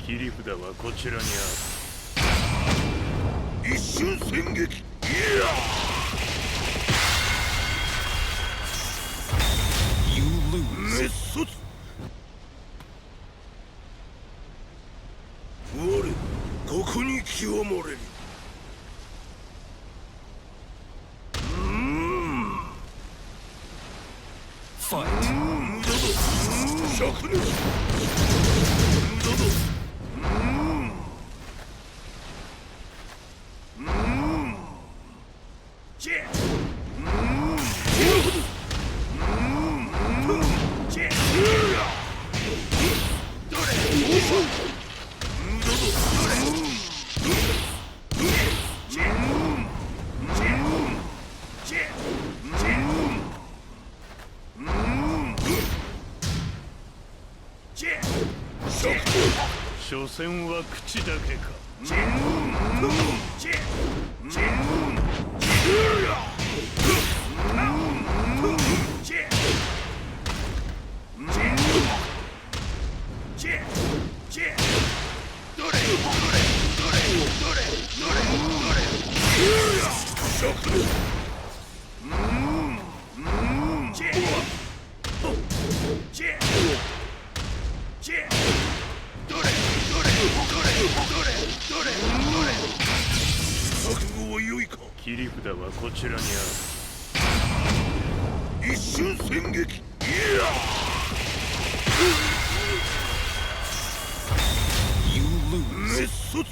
Speaker 4: 切り札はこちらにある。
Speaker 2: 一瞬戦撃。いや滅卒。我ここに極まれり。
Speaker 16: ファイト。
Speaker 2: 灼熱。
Speaker 4: 所詮は口だけか。切り札はこちらにあ
Speaker 2: る。一瞬戦撃。いや滅卒。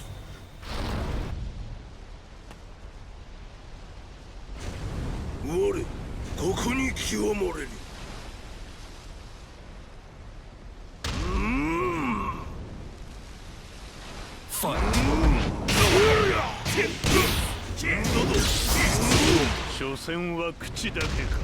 Speaker 2: 我ここに極まれり。
Speaker 16: ファイト。
Speaker 4: 所詮は口だけか。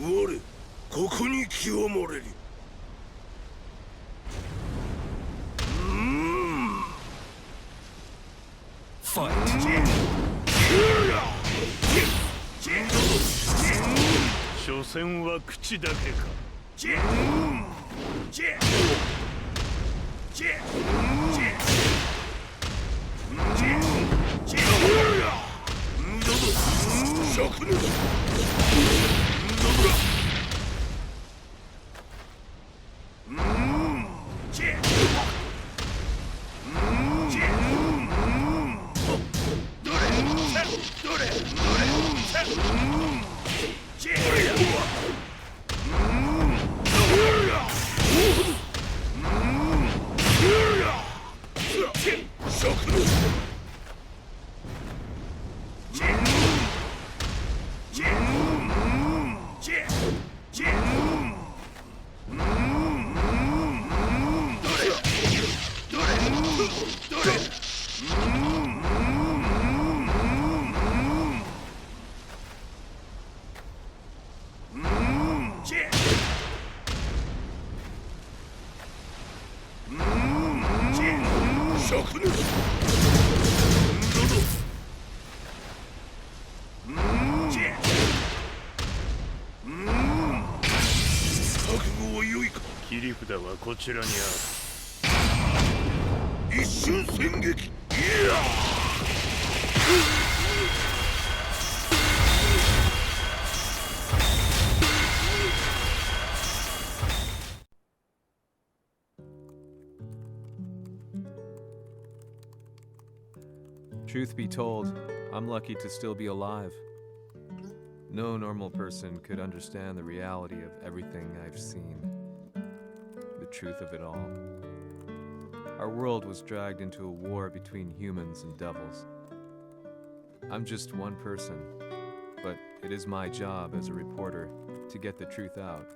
Speaker 2: 我ここに清盛れり。
Speaker 16: Fight!
Speaker 4: 所詮は口だけか。切り札はこちらにある。一瞬戦撃。いや
Speaker 6: Truth be told, I'm lucky to still be alive. No normal person could understand the reality of everything I've seen. The truth of it all. Our world was dragged into a war between humans and devils. I'm just one person, but it is my job as a reporter to get the truth out,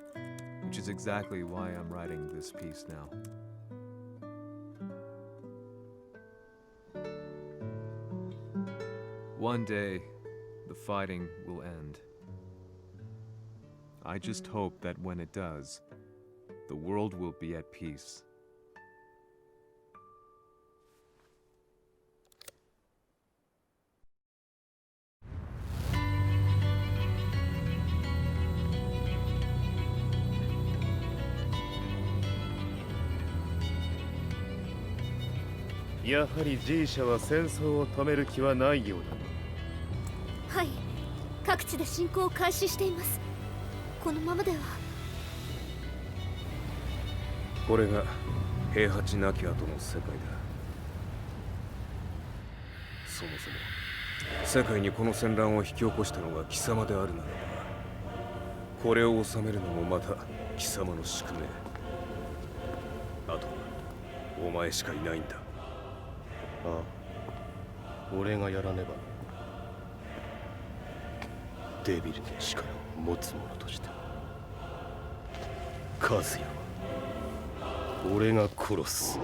Speaker 6: which is exactly why I'm writing this piece now. One day, the fighting will end. I just hope that when it does, the world will be at peace.
Speaker 13: やはり G 社は戦争を止める気はないようだな。
Speaker 12: はい、各地で侵攻を開始しています。このままでは。
Speaker 2: これが平八なき後の世界だ。そもそも世界にこの戦乱を引き起こしたのが貴様であるならば、これを収めるのもまた貴様の宿命。あとはお前しかいないんだ。
Speaker 4: ああ、俺がやらねば。デビルの力を持つ者として和也は俺が殺す。